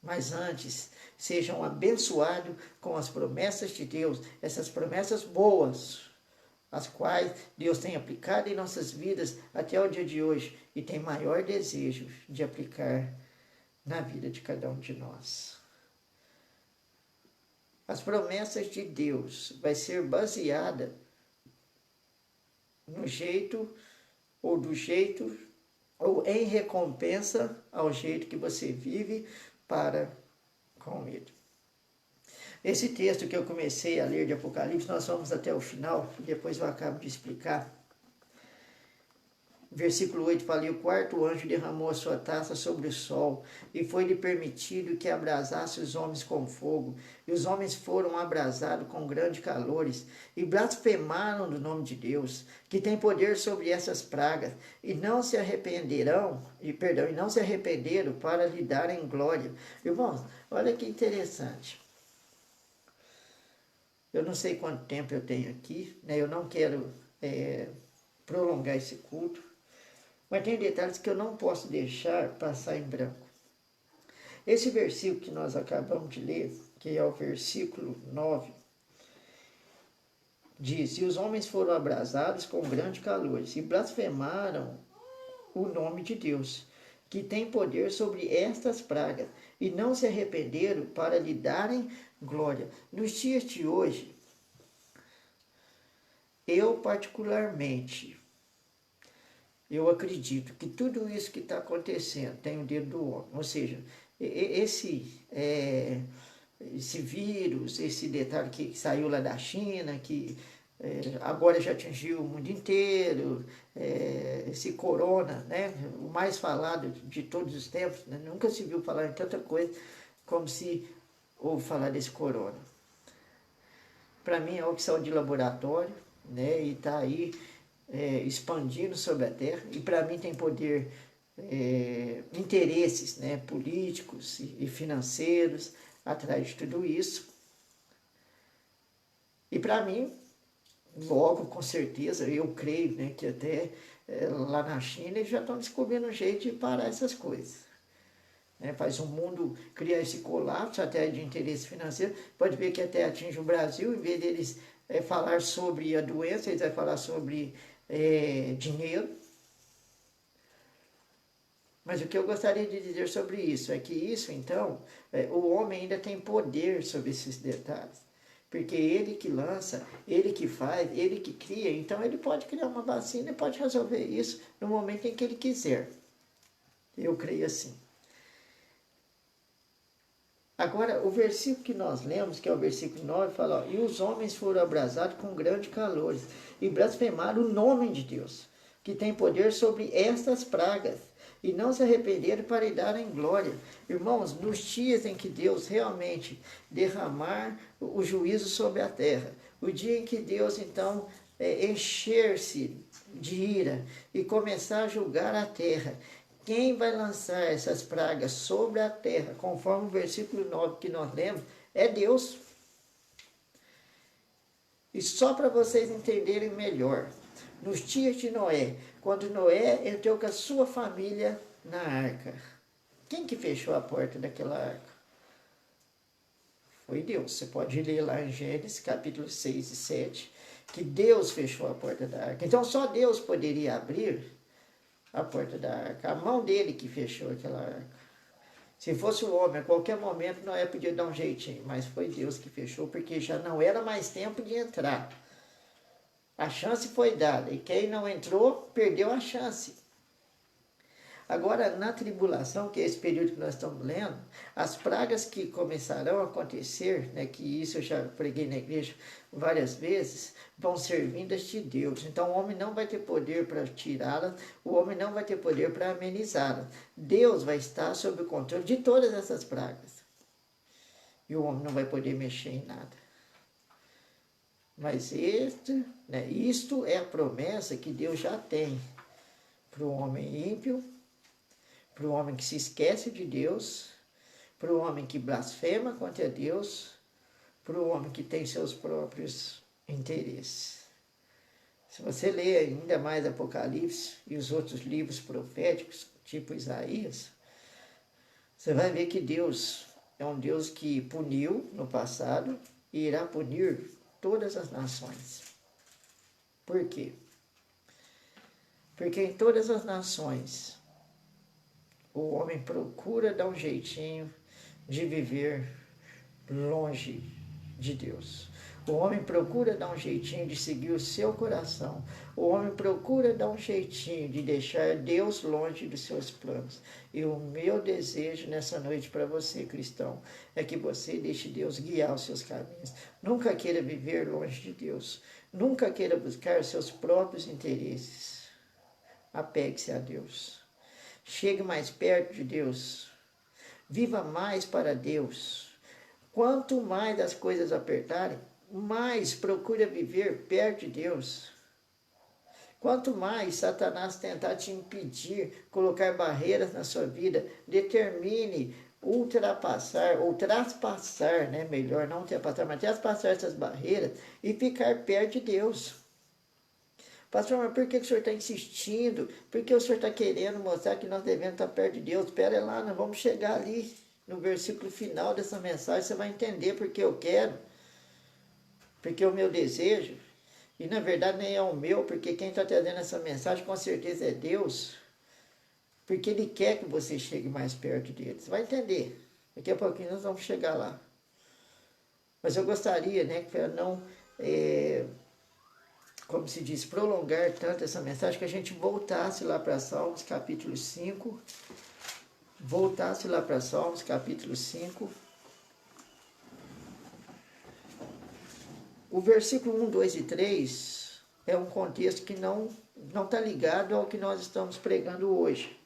Mas antes, sejam abençoados com as promessas de Deus, essas promessas boas, as quais Deus tem aplicado em nossas vidas até o dia de hoje e tem maior desejo de aplicar na vida de cada um de nós. As promessas de Deus vai ser baseada no jeito, ou do jeito, ou em recompensa ao jeito que você vive para com ele. Esse texto que eu comecei a ler de Apocalipse, nós vamos até o final, depois eu acabo de explicar. Versículo 8 fala, e o quarto anjo derramou a sua taça sobre o sol, e foi-lhe permitido que abrasasse os homens com fogo. E os homens foram abrasados com grandes calores, e blasfemaram do nome de Deus, que tem poder sobre essas pragas, e não se arrependeram, e não se arrependeram para lhe darem glória. Irmãos, olha que interessante. Eu não sei quanto tempo eu tenho aqui, né? Eu não quero prolongar esse culto, mas tem detalhes que eu não posso deixar passar em branco. Esse versículo que nós acabamos de ler, que é o versículo 9, diz, e os homens foram abrasados com grande calor, e blasfemaram o nome de Deus, que tem poder sobre estas pragas, e não se arrependeram para lhe darem glória. Nos dias de hoje, eu particularmente, eu acredito que tudo isso que está acontecendo tem o dedo do homem. Ou seja, esse vírus, esse detalhe que saiu lá da China, que agora já atingiu o mundo inteiro, esse corona, né, o mais falado de todos os tempos, né, nunca se viu falar em tanta coisa como se ouve falar desse corona. Para mim é opção de laboratório, né, e está aí expandindo sobre a terra, e para mim tem poder, interesses, né, políticos e financeiros atrás de tudo isso. E para mim, logo, com certeza, eu creio, né, que até lá na China eles já estão descobrindo um jeito de parar essas coisas. Né? Faz o mundo criar esse colapso até de interesse financeiro. Pode ver que até atinge o Brasil, em vez deles falar sobre a doença, eles vão falar sobre dinheiro. Mas o que eu gostaria de dizer sobre isso é que isso, então, o homem ainda tem poder sobre esses detalhes. Porque ele que lança, ele que faz, ele que cria, então ele pode criar uma vacina e pode resolver isso no momento em que ele quiser. Eu creio assim. Agora, o versículo que nós lemos, que é o versículo 9, fala, ó, e os homens foram abrasados com grande calor e blasfemaram o nome de Deus, que tem poder sobre estas pragas, e não se arrependeram para lhe darem glória. Irmãos, nos dias em que Deus realmente derramar o juízo sobre a terra, o dia em que Deus, então, encher-se de ira e começar a julgar a terra, quem vai lançar essas pragas sobre a terra, conforme o versículo 9 que nós lemos, é Deus. E só para vocês entenderem melhor, nos dias de Noé, quando Noé entrou com a sua família na arca, quem que fechou a porta daquela arca? Foi Deus. Você pode ler lá em Gênesis, capítulo 6 e 7, que Deus fechou a porta da arca. Então só Deus poderia abrir a porta da arca. A mão dele que fechou aquela arca. Se fosse o homem, a qualquer momento Noé podia dar um jeitinho, mas foi Deus que fechou, porque já não era mais tempo de entrar. A chance foi dada, e quem não entrou, perdeu a chance. Agora, na tribulação, que é esse período que nós estamos lendo, as pragas que começarão a acontecer, né, que isso eu já preguei na igreja várias vezes, vão ser vindas de Deus. Então, o homem não vai ter poder para tirá-las, o homem não vai ter poder para amenizá-las. Deus vai estar sob o controle de todas essas pragas. E o homem não vai poder mexer em nada. Mas isto é a promessa que Deus já tem para o homem ímpio, para o homem que se esquece de Deus, para o homem que blasfema contra Deus, para o homem que tem seus próprios interesses. Se você ler ainda mais Apocalipse e os outros livros proféticos, tipo Isaías, você vai ver que Deus é um Deus que puniu no passado e irá punir todas as nações. Por quê? Porque em todas as nações o homem procura dar um jeitinho de viver longe de Deus. O homem procura dar um jeitinho de seguir o seu coração. O homem procura dar um jeitinho de deixar Deus longe dos seus planos. E o meu desejo nessa noite para você, cristão, é que você deixe Deus guiar os seus caminhos. Nunca queira viver longe de Deus. Nunca queira buscar os seus próprios interesses. Apegue-se a Deus. Chegue mais perto de Deus. Viva mais para Deus. Quanto mais as coisas apertarem, mais procure viver perto de Deus. Quanto mais Satanás tentar te impedir, colocar barreiras na sua vida, determine ultrapassar, ou traspassar, né? Melhor não ultrapassar, mas traspassar essas barreiras e ficar perto de Deus. Pastor, mas por que o senhor está insistindo? Por que o senhor está querendo mostrar que nós devemos estar perto de Deus? Espera lá, nós vamos chegar ali no versículo final dessa mensagem. Você vai entender porque eu quero, porque é o meu desejo. E na verdade nem é o meu, porque quem está trazendo essa mensagem com certeza é Deus. Porque Ele quer que você chegue mais perto dele. Você vai entender. Daqui a pouquinho nós vamos chegar lá. Mas eu gostaria, né, que não... como se diz, prolongar tanto essa mensagem, que a gente voltasse lá para Salmos, capítulo 5. Voltasse lá para Salmos, capítulo 5. O versículo 1, 2 e 3 é um contexto que não está ligado ao que nós estamos pregando hoje.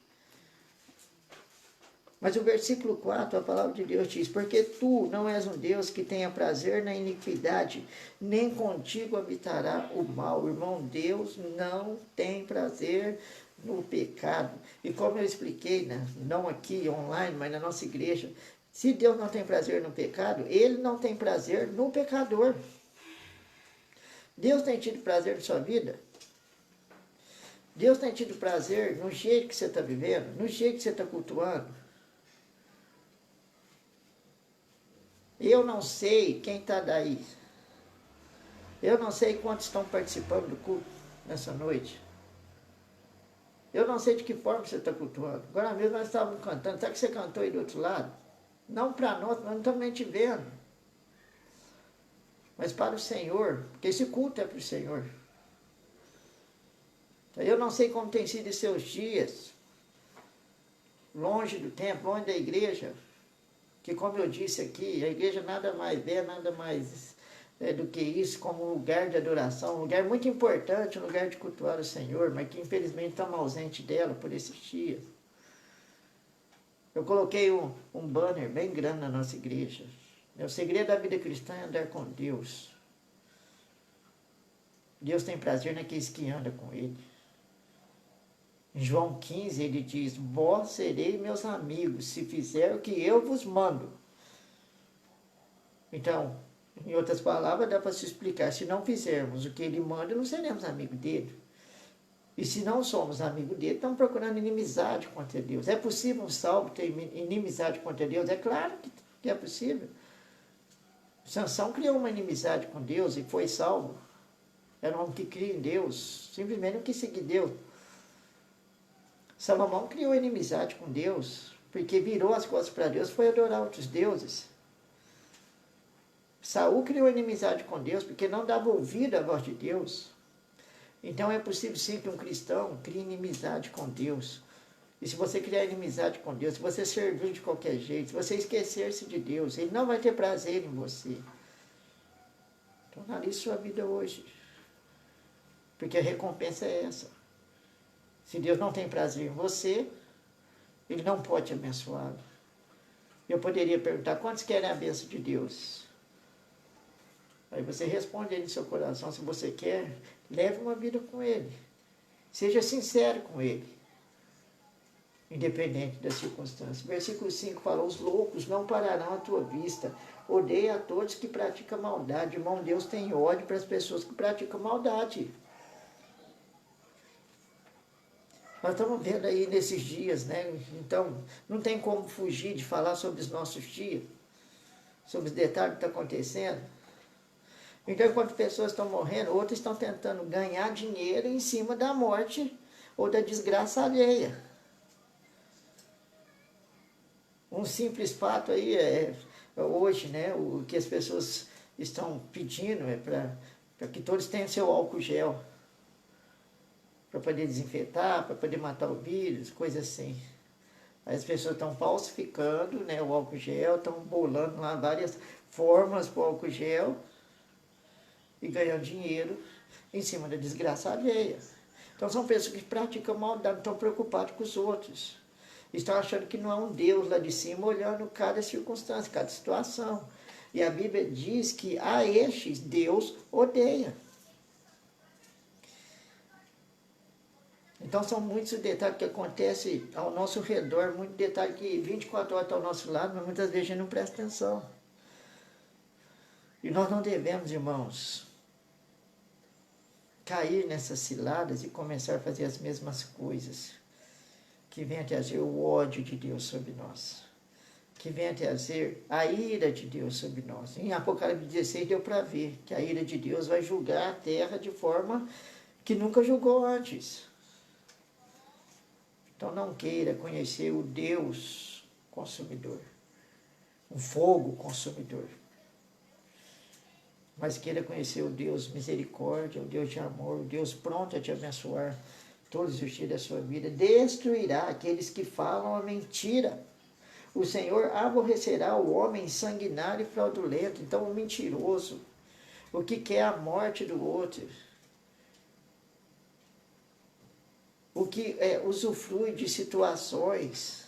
Mas o versículo 4, a palavra de Deus diz, porque tu não és um Deus que tenha prazer na iniquidade, nem contigo habitará o mal. Irmão, Deus não tem prazer no pecado. E como eu expliquei, né, não aqui online, mas na nossa igreja, se Deus não tem prazer no pecado, Ele não tem prazer no pecador. Deus tem tido prazer na sua vida? Deus tem tido prazer no jeito que você está vivendo, no jeito que você está cultuando? Eu não sei quem está daí. Eu não sei quantos estão participando do culto nessa noite. Eu não sei de que forma você está cultuando. Agora mesmo nós estávamos cantando. Sabe que você cantou aí do outro lado? Não para nós não estamos nem te vendo. Mas para o Senhor, porque esse culto é para o Senhor. Eu não sei como tem sido seus dias, longe do templo, longe da igreja, que como eu disse aqui, a igreja nada mais é, nada mais do que isso, como um lugar de adoração, um lugar muito importante, um lugar de cultuar o Senhor, mas que infelizmente estamos ausente dela por esses dias. Eu coloquei um banner bem grande na nossa igreja. O segredo da vida cristã é andar com Deus. Deus tem prazer naqueles que andam com Ele. Em João 15 ele diz, vós sereis meus amigos, se fizer o que eu vos mando. Então, em outras palavras, dá para se explicar, se não fizermos o que ele manda, não seremos amigos dele. E se não somos amigos dele, estamos procurando inimizade contra Deus. É possível um salvo ter inimizade contra Deus? É claro que é possível. Sansão criou uma inimizade com Deus e foi salvo. Era um homem que cria em Deus, simplesmente não quis seguir Deus. Salomão criou inimizade com Deus, porque virou as costas para Deus, foi adorar outros deuses. Saul criou inimizade com Deus, porque não dava ouvido à voz de Deus. Então é possível sim que um cristão crie inimizade com Deus. E se você criar inimizade com Deus, se você servir de qualquer jeito, se você esquecer-se de Deus, Ele não vai ter prazer em você. Então analise sua vida hoje, porque a recompensa é essa. Se Deus não tem prazer em você, Ele não pode te abençoá-lo. Eu poderia perguntar, quantos querem a bênção de Deus? Aí você responde aí no seu coração, se você quer, leve uma vida com Ele. Seja sincero com Ele, independente das circunstâncias. Versículo 5 fala, os loucos não pararão à tua vista. Odeia a todos que praticam maldade. Irmão, Deus tem ódio para as pessoas que praticam maldade. Nós estamos vendo aí nesses dias, né? Então, não tem como fugir de falar sobre os nossos dias, sobre os detalhes que estão acontecendo. Então, enquanto pessoas estão morrendo, outras estão tentando ganhar dinheiro em cima da morte ou da desgraça alheia. Um simples fato aí hoje, né? O que as pessoas estão pedindo é para que todos tenham seu álcool gel, para poder desinfetar, para poder matar o vírus, coisas assim. As pessoas estão falsificando, né, o álcool gel, estão bolando lá várias formas para o álcool gel e ganhando dinheiro em cima da desgraça alheia. Então são pessoas que praticam maldade, estão preocupadas com os outros. Estão achando que não há um Deus lá de cima olhando cada circunstância, cada situação. E a Bíblia diz que a estes Deus odeia. Então são muitos detalhes que acontecem ao nosso redor, muito detalhe que 24 horas está ao nosso lado, mas muitas vezes a gente não presta atenção. E nós não devemos, irmãos, cair nessas ciladas e começar a fazer as mesmas coisas, que venha trazer o ódio de Deus sobre nós, que venha trazer a ira de Deus sobre nós. Em Apocalipse 16 deu para ver que a ira de Deus vai julgar a terra de forma que nunca julgou antes. Então não queira conhecer o Deus consumidor, um fogo consumidor, mas queira conhecer o Deus misericórdia, o Deus de amor, o Deus pronto a te abençoar todos os dias da sua vida. Destruirá aqueles que falam a mentira. O Senhor aborrecerá o homem sanguinário e fraudulento, então o mentiroso, o que quer a morte do outro, o que usufrui de situações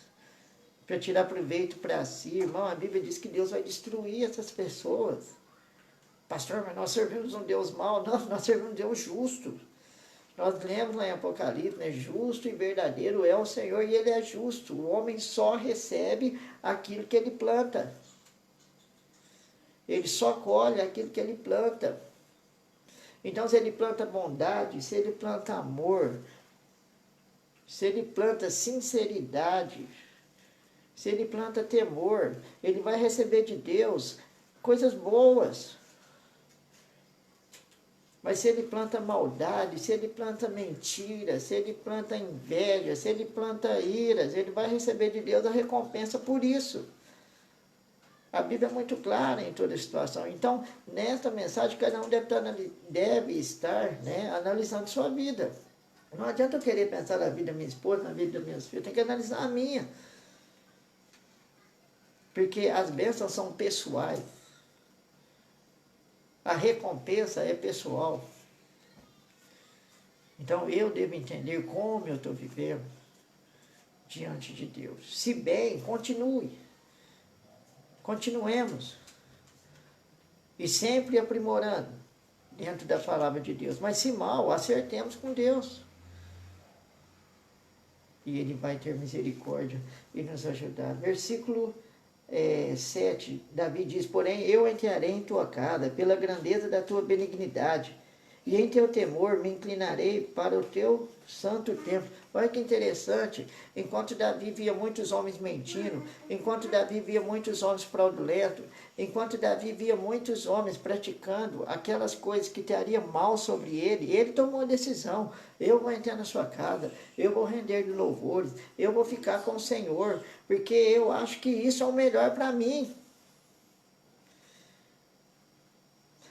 para tirar proveito para si. Irmão, a Bíblia diz que Deus vai destruir essas pessoas. Pastor, mas nós servimos um Deus mau? Não, nós servimos um Deus justo. Nós lemos lá em Apocalipse, né? Justo e verdadeiro é o Senhor e Ele é justo. O homem só recebe aquilo que ele planta. Ele só colhe aquilo que ele planta. Então, se ele planta bondade, se ele planta amor, se ele planta sinceridade, se ele planta temor, ele vai receber de Deus coisas boas. Mas se ele planta maldade, se ele planta mentira, se ele planta inveja, se ele planta iras, ele vai receber de Deus a recompensa por isso. A Bíblia é muito clara em toda situação. Então, nesta mensagem, cada um deve estar, né, analisando sua vida. Não adianta eu querer pensar na vida da minha esposa, na vida das minhas filhas, tem que analisar a minha. Porque as bênçãos são pessoais. A recompensa é pessoal. Então, eu devo entender como eu estou vivendo diante de Deus. Se bem, continue. Continuemos. E sempre aprimorando dentro da palavra de Deus. Mas se mal, acertemos com Deus. E Ele vai ter misericórdia e nos ajudar. Versículo 7, Davi diz: porém, eu entrarei em tua casa pela grandeza da tua benignidade, e em teu temor me inclinarei para o teu santo templo. Olha que interessante, enquanto Davi via muitos homens mentindo, enquanto Davi via muitos homens fraudulentos, enquanto Davi via muitos homens praticando aquelas coisas que trariam mal sobre ele tomou a decisão: eu vou entrar na sua casa, eu vou render-lhe louvores, eu vou ficar com o Senhor, porque eu acho que isso é o melhor para mim.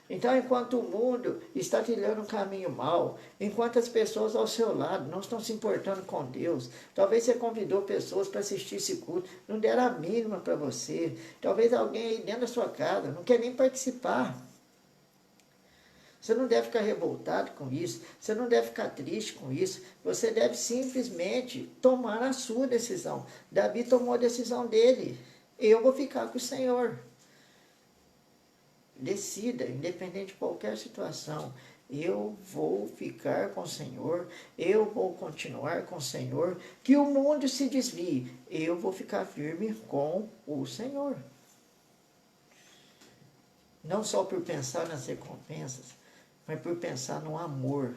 Então, enquanto o mundo está trilhando um caminho mau, enquanto as pessoas ao seu lado não estão se importando com Deus, talvez você convidou pessoas para assistir esse culto, não deram a mínima para você, talvez alguém aí dentro da sua casa não quer nem participar. Você não deve ficar revoltado com isso, você não deve ficar triste com isso, você deve simplesmente tomar a sua decisão. Davi tomou a decisão dele: eu vou ficar com o Senhor. Decida, independente de qualquer situação, eu vou ficar com o Senhor, eu vou continuar com o Senhor, que o mundo se desvie, eu vou ficar firme com o Senhor. Não só por pensar nas recompensas, mas por pensar no amor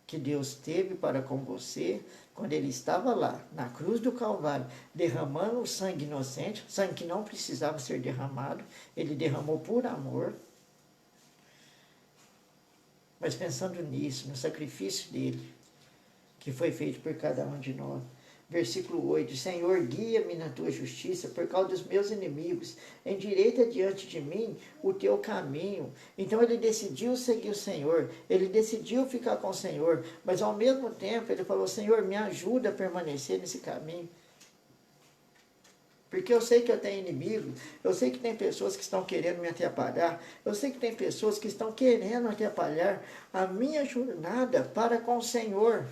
que Deus teve para com você, quando Ele estava lá, na cruz do Calvário, derramando o sangue inocente, sangue que não precisava ser derramado, Ele derramou por amor. Mas pensando nisso, no sacrifício dEle, que foi feito por cada um de nós. Versículo 8, Senhor, guia-me na tua justiça por causa dos meus inimigos, endireita diante de mim o teu caminho. Então ele decidiu seguir o Senhor, ele decidiu ficar com o Senhor, mas ao mesmo tempo ele falou: Senhor, me ajuda a permanecer nesse caminho. Porque eu sei que eu tenho inimigo, eu sei que tem pessoas que estão querendo me atrapalhar, eu sei que tem pessoas que estão querendo atrapalhar a minha jornada para com o Senhor.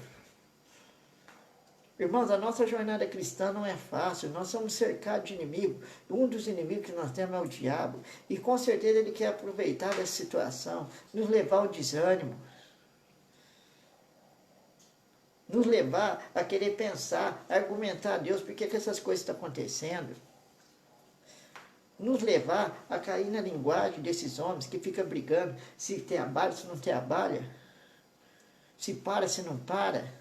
Irmãos, a nossa jornada cristã não é fácil, nós somos cercados de inimigos. Um dos inimigos que nós temos é o diabo. E com certeza ele quer aproveitar dessa situação, nos levar ao desânimo. Nos levar a querer pensar, argumentar a Deus por que essas coisas estão acontecendo. Nos levar a cair na linguagem desses homens que ficam brigando se trabalha, se não trabalha, se para, se não para.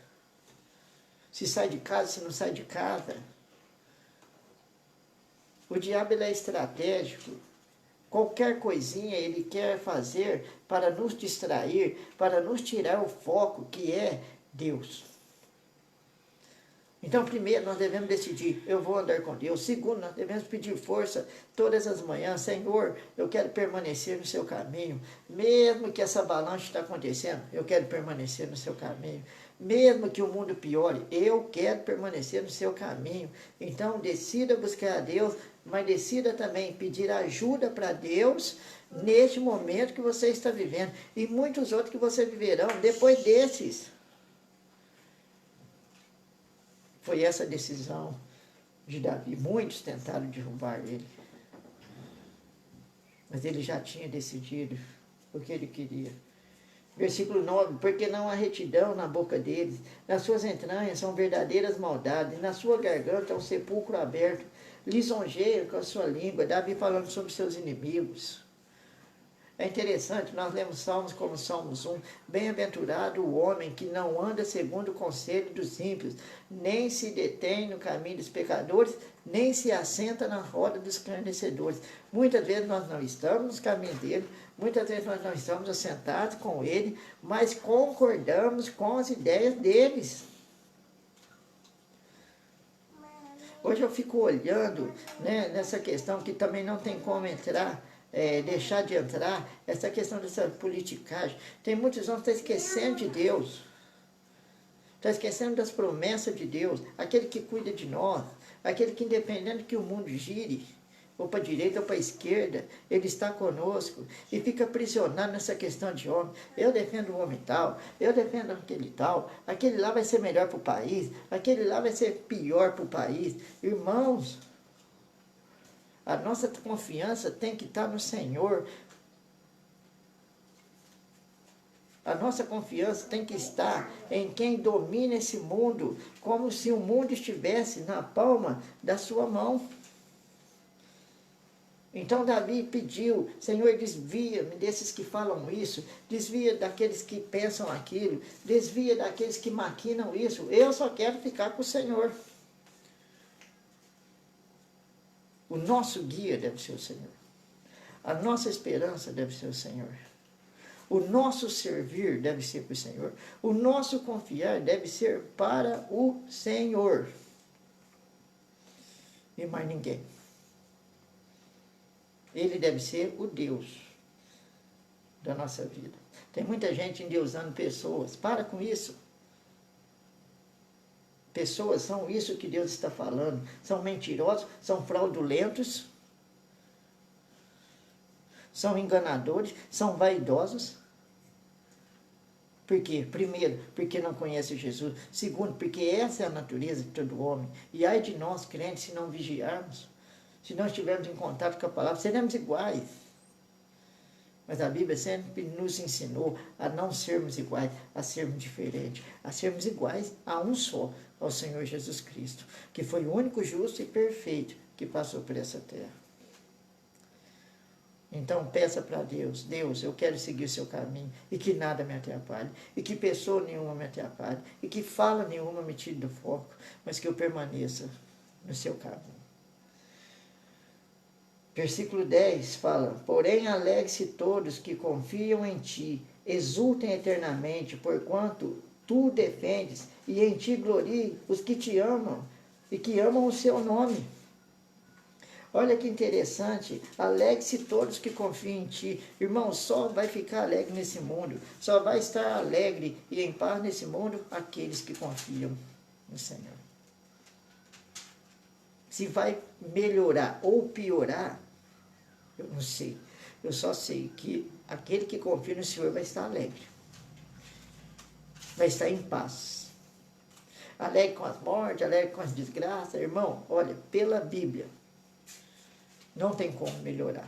Se sai de casa, se não sai de casa. O diabo ele é estratégico. Qualquer coisinha ele quer fazer para nos distrair, para nos tirar o foco que é Deus. Então, primeiro, nós devemos decidir: eu vou andar com Deus. Segundo, nós devemos pedir força todas as manhãs: Senhor, eu quero permanecer no seu caminho. Mesmo que essa avalanche está acontecendo, eu quero permanecer no seu caminho. Mesmo que o mundo piore, eu quero permanecer no seu caminho. Então, decida buscar a Deus, mas decida também pedir ajuda para Deus neste momento que você está vivendo. E muitos outros que você viverão depois desses. Foi essa a decisão de Davi. Muitos tentaram derrubar ele. Mas ele já tinha decidido o que ele queria. Versículo 9, porque não há retidão na boca deles, nas suas entranhas são verdadeiras maldades, na sua garganta é um sepulcro aberto, lisonjeia com a sua língua. Davi falando sobre seus inimigos. É interessante, nós lemos Salmos como Salmos 1. Bem-aventurado o homem que não anda segundo o conselho dos ímpios, nem se detém no caminho dos pecadores, nem se assenta na roda dos escarnecedores. Muitas vezes nós não estamos nos caminhos dele, muitas vezes nós não estamos assentados com ele, mas concordamos com as ideias deles. Hoje eu fico olhando, né, nessa questão que também não tem como entrar, deixar de entrar, essa questão dessa politicagem. Tem muitos homens que estão esquecendo de Deus, estão esquecendo das promessas de Deus, aquele que cuida de nós, aquele que independente que o mundo gire, ou para a direita ou para a esquerda, ele está conosco e fica aprisionado nessa questão de homem. Eu defendo o homem tal, eu defendo aquele lá vai ser melhor para o país, aquele lá vai ser pior para o país. Irmãos, a nossa confiança tem que estar no Senhor. A nossa confiança tem que estar em quem domina esse mundo, como se o mundo estivesse na palma da sua mão. Então Davi pediu, Senhor, desvia-me desses que falam isso, desvia daqueles que pensam aquilo, desvia daqueles que maquinam isso. Eu só quero ficar com o Senhor. O nosso guia deve ser o Senhor. A nossa esperança deve ser o Senhor. O nosso servir deve ser para o Senhor. O nosso confiar deve ser para o Senhor. E mais ninguém. Ele deve ser o Deus da nossa vida. Tem muita gente endeusando pessoas. Para com isso. Pessoas são isso que Deus está falando. São mentirosos, são fraudulentos, são enganadores, são vaidosos. Por quê? Primeiro, porque não conhece Jesus. Segundo, porque essa é a natureza de todo homem. E ai de nós, crentes, se não vigiarmos, se não estivermos em contato com a palavra, seremos iguais. Mas a Bíblia sempre nos ensinou a não sermos iguais, a sermos diferentes, a sermos iguais a um só, ao Senhor Jesus Cristo, que foi o único justo e perfeito que passou por essa terra. Então peça para Deus, Deus, eu quero seguir o seu caminho, e que nada me atrapalhe, e que pessoa nenhuma me atrapalhe, e que fala nenhuma me tire do foco, mas que eu permaneça no seu caminho. Versículo 10 fala, porém alegre-se todos que confiam em ti, exultem eternamente, porquanto tu defendes, e em ti gloriem os que te amam, e que amam o seu nome. Olha que interessante, alegre-se todos que confiam em ti. Irmão, só vai ficar alegre nesse mundo, só vai estar alegre e em paz nesse mundo aqueles que confiam no Senhor. Se vai melhorar ou piorar, eu não sei. Eu só sei que aquele que confia no Senhor vai estar alegre. Vai estar em paz. Alegre com as mortes, alegre com as desgraças. Irmão, olha, pela Bíblia, não tem como melhorar.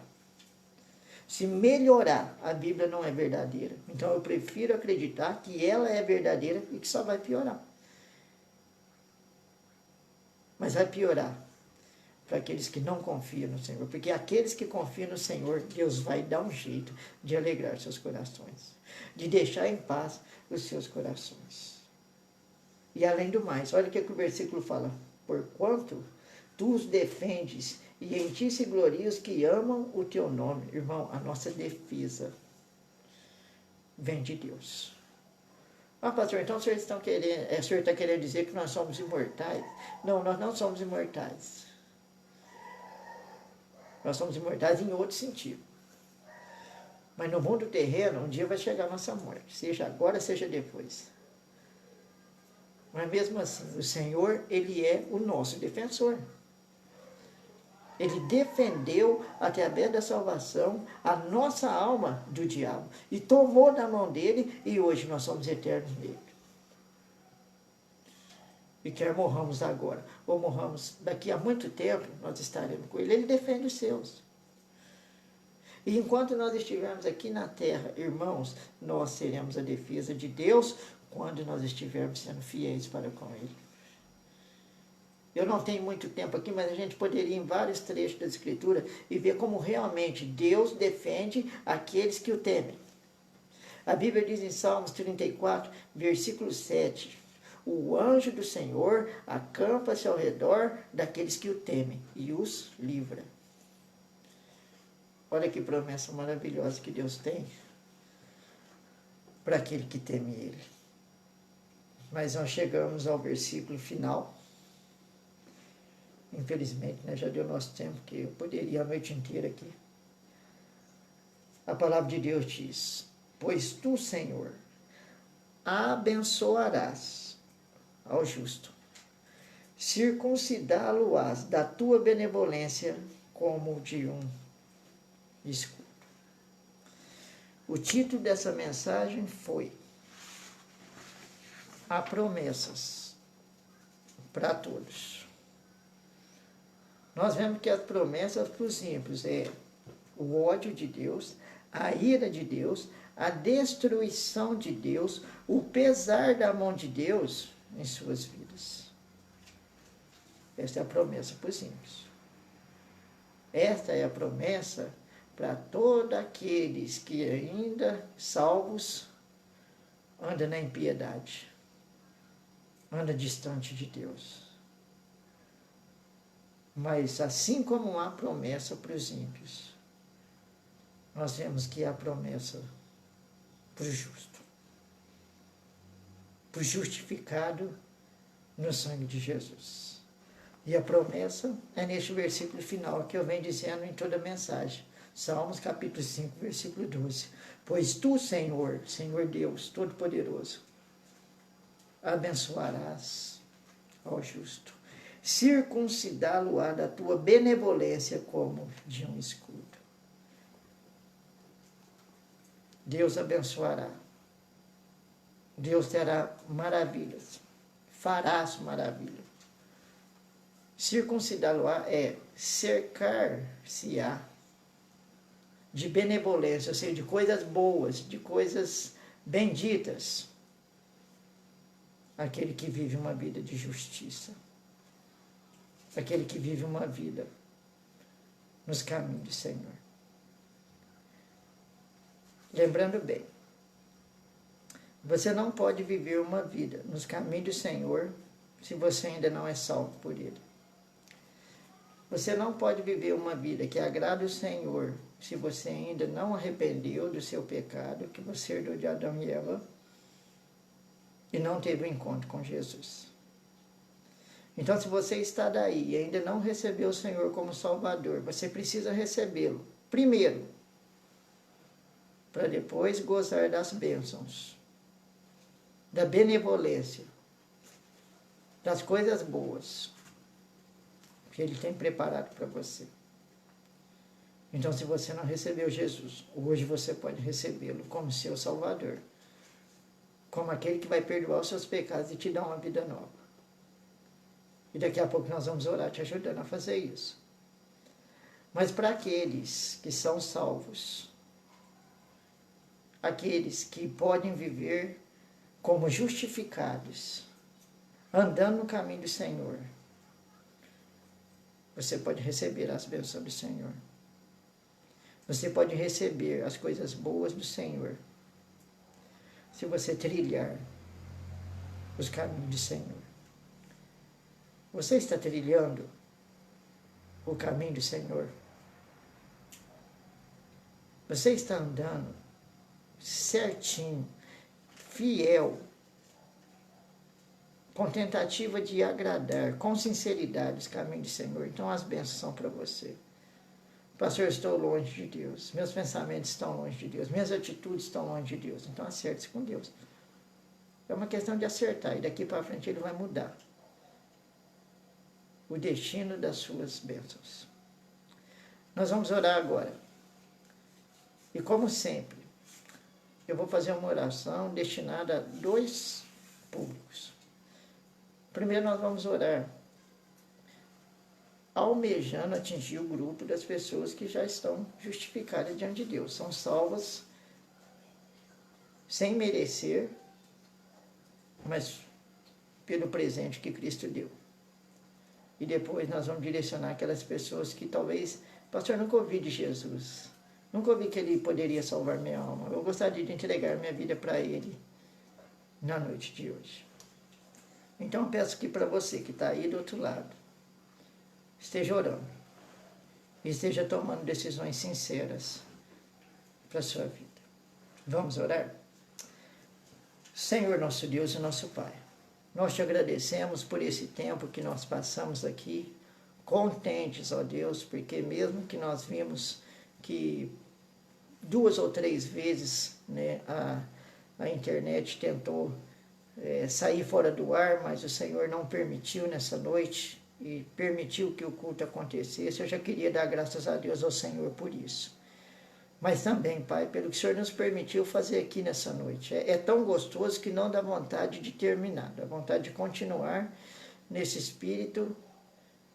Se melhorar, a Bíblia não é verdadeira. Então eu prefiro acreditar que ela é verdadeira e que só vai piorar. Mas vai piorar para aqueles que não confiam no Senhor. Porque aqueles que confiam no Senhor, Deus vai dar um jeito de alegrar seus corações. De deixar em paz os seus corações. E além do mais, olha o que o versículo fala. Porquanto tu os defendes, e em ti se gloriam os que amam o teu nome. Irmão, a nossa defesa vem de Deus. Ah, pastor, então o senhor está querendo dizer que nós somos imortais? Não, nós não somos imortais. Nós somos imortais em outro sentido. Mas no mundo terreno, um dia vai chegar a nossa morte. Seja agora, seja depois. Mas mesmo assim, o Senhor, Ele é o nosso defensor. Ele defendeu, através da salvação, a nossa alma do diabo. E tomou na mão dele, e hoje nós somos eternos nele. E quer morramos agora, ou morramos daqui a muito tempo, nós estaremos com ele. Ele defende os seus. E enquanto nós estivermos aqui na terra, irmãos, nós seremos a defesa de Deus quando nós estivermos sendo fiéis para com ele. Eu não tenho muito tempo aqui, mas a gente poderia ir em vários trechos da Escritura e ver como realmente Deus defende aqueles que o temem. A Bíblia diz em Salmos 34, versículo 7, o anjo do Senhor acampa-se ao redor daqueles que o temem e os livra. Olha que promessa maravilhosa que Deus tem para aquele que teme Ele. Mas nós chegamos ao versículo final. Infelizmente, né, já deu nosso tempo, que eu poderia ir a noite inteira aqui. A palavra de Deus diz, pois tu, Senhor, abençoarás ao justo, circuncidá-lo-ás da tua benevolência como de um escudo. O título dessa mensagem foi Há promessas para todos. Nós vemos que as promessas para os ímpios é o ódio de Deus, a ira de Deus, a destruição de Deus, o pesar da mão de Deus em suas vidas. Esta é a promessa para os ímpios. Esta é a promessa para todos aqueles que ainda salvos andam na impiedade, andam distante de Deus. Mas assim como há promessa para os ímpios, nós vemos que há promessa para o justo, para o justificado no sangue de Jesus. E a promessa é neste versículo final que eu venho dizendo em toda a mensagem. Salmos capítulo 5, versículo 12. Pois tu, Senhor, Senhor Deus Todo-Poderoso, abençoarás ao justo, circuncidá-lo-á da tua benevolência como de um escudo. Deus abençoará. Deus terá maravilhas. Farás maravilha. Circuncidá-lo-á é cercar-se-á de benevolência, ou seja, de coisas boas, de coisas benditas. Aquele que vive uma vida de justiça. Aquele que vive uma vida nos caminhos do Senhor. Lembrando bem, você não pode viver uma vida nos caminhos do Senhor se você ainda não é salvo por Ele. Você não pode viver uma vida que agrada o Senhor se você ainda não arrependeu do seu pecado, que você herdou de Adão e Eva, e não teve um encontro com Jesus. Então, se você está daí e ainda não recebeu o Senhor como Salvador, você precisa recebê-lo primeiro, para depois gozar das bênçãos, da benevolência, das coisas boas que Ele tem preparado para você. Então, se você não recebeu Jesus, hoje você pode recebê-lo como seu Salvador, como aquele que vai perdoar os seus pecados e te dar uma vida nova. E daqui a pouco nós vamos orar te ajudando a fazer isso. Mas para aqueles que são salvos, aqueles que podem viver como justificados, andando no caminho do Senhor, você pode receber as bênçãos do Senhor. Você pode receber as coisas boas do Senhor, se você trilhar os caminhos do Senhor. Você está trilhando o caminho do Senhor? Você está andando certinho, fiel, com tentativa de agradar, com sinceridade, os caminhos do Senhor? Então as bênçãos são para você. Pastor, eu estou longe de Deus, meus pensamentos estão longe de Deus, minhas atitudes estão longe de Deus. Então acerte-se com Deus. É uma questão de acertar, e daqui para frente Ele vai mudar o destino das suas bênçãos. Nós vamos orar agora. E como sempre, eu vou fazer uma oração destinada a dois públicos. Primeiro nós vamos orar almejando atingir o grupo das pessoas que já estão justificadas diante de Deus. São salvas sem merecer, mas pelo presente que Cristo deu. e depois nós vamos direcionar aquelas pessoas que talvez, pastor, nunca ouvi de Jesus, nunca ouvi que ele poderia salvar minha alma, eu gostaria de entregar minha vida para ele na noite de hoje. Então eu peço que para você que está aí do outro lado, esteja orando, e esteja tomando decisões sinceras para a sua vida. Vamos orar? Senhor nosso Deus e nosso Pai, nós te agradecemos por esse tempo que nós passamos aqui, contentes, ó Deus, porque mesmo que nós vimos que 2 ou 3 vezes, né, a internet tentou sair fora do ar, mas o Senhor não permitiu nessa noite e permitiu que o culto acontecesse. Eu já queria dar graças a Deus ao Senhor por isso. Mas também, Pai, pelo que o Senhor nos permitiu fazer aqui nessa noite. É tão gostoso que não dá vontade de terminar, dá vontade de continuar nesse espírito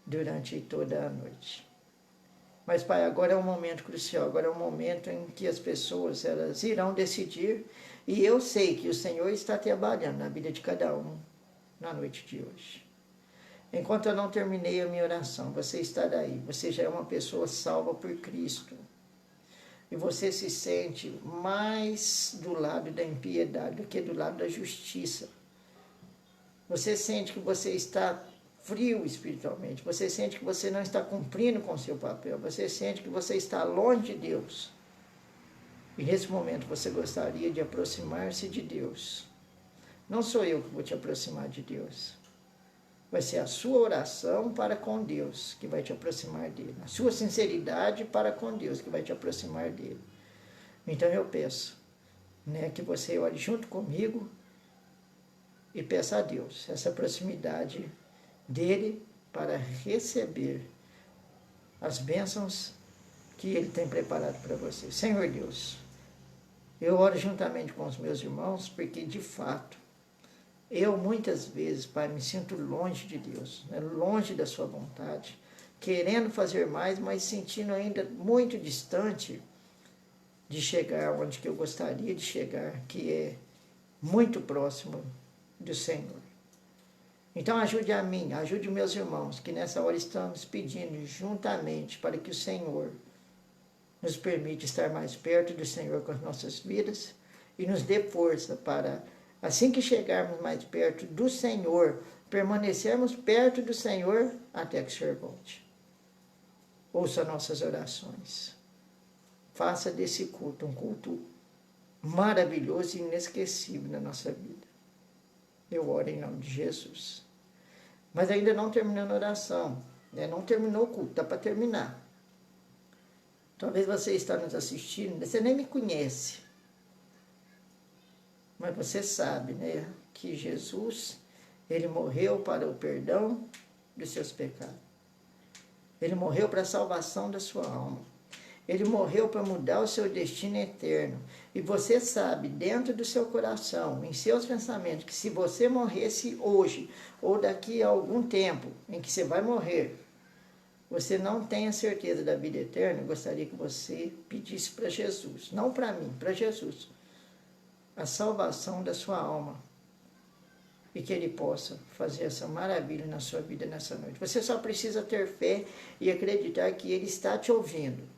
durante toda a noite. Mas, Pai, agora é um momento crucial, agora é um momento em que as pessoas elas irão decidir, e eu sei que o Senhor está trabalhando na vida de cada um na noite de hoje. Enquanto eu não terminei a minha oração, você está daí, você já é uma pessoa salva por Cristo. E você se sente mais do lado da impiedade do que do lado da justiça. Você sente que você está frio espiritualmente. Você sente que você não está cumprindo com o seu papel. Você sente que você está longe de Deus. E nesse momento você gostaria de aproximar-se de Deus. Não sou eu que vou te aproximar de Deus. Vai ser a sua oração para com Deus que vai te aproximar dele. A sua sinceridade para com Deus que vai te aproximar dele. Então eu peço, né, que você ore junto comigo e peça a Deus essa proximidade dele para receber as bênçãos que ele tem preparado para você. Senhor Deus, eu oro juntamente com os meus irmãos porque de fato eu, muitas vezes, Pai, me sinto longe de Deus, né? Longe da sua vontade, querendo fazer mais, mas sentindo ainda muito distante de chegar onde que eu gostaria de chegar, que é muito próximo do Senhor. Então ajude a mim, ajude meus irmãos, que nessa hora estamos pedindo juntamente para que o Senhor nos permita estar mais perto do Senhor com as nossas vidas e nos dê força para, assim que chegarmos mais perto do Senhor, permanecermos perto do Senhor até que o Senhor volte. Ouça nossas orações. Faça desse culto um culto maravilhoso e inesquecível na nossa vida. Eu oro em nome de Jesus. Mas ainda não terminando a oração, né? Não terminou o culto, está para terminar. Talvez você está nos assistindo, você nem me conhece. Mas você sabe, né, que Jesus, ele morreu para o perdão dos seus pecados. Ele morreu para a salvação da sua alma. Ele morreu para mudar o seu destino eterno. E você sabe, dentro do seu coração, em seus pensamentos, que se você morresse hoje, ou daqui a algum tempo em que você vai morrer, você não tem a certeza da vida eterna, eu gostaria que você pedisse para Jesus, não para mim, para Jesus, a salvação da sua alma. E que Ele possa fazer essa maravilha na sua vida nessa noite. Você só precisa ter fé e acreditar que Ele está te ouvindo.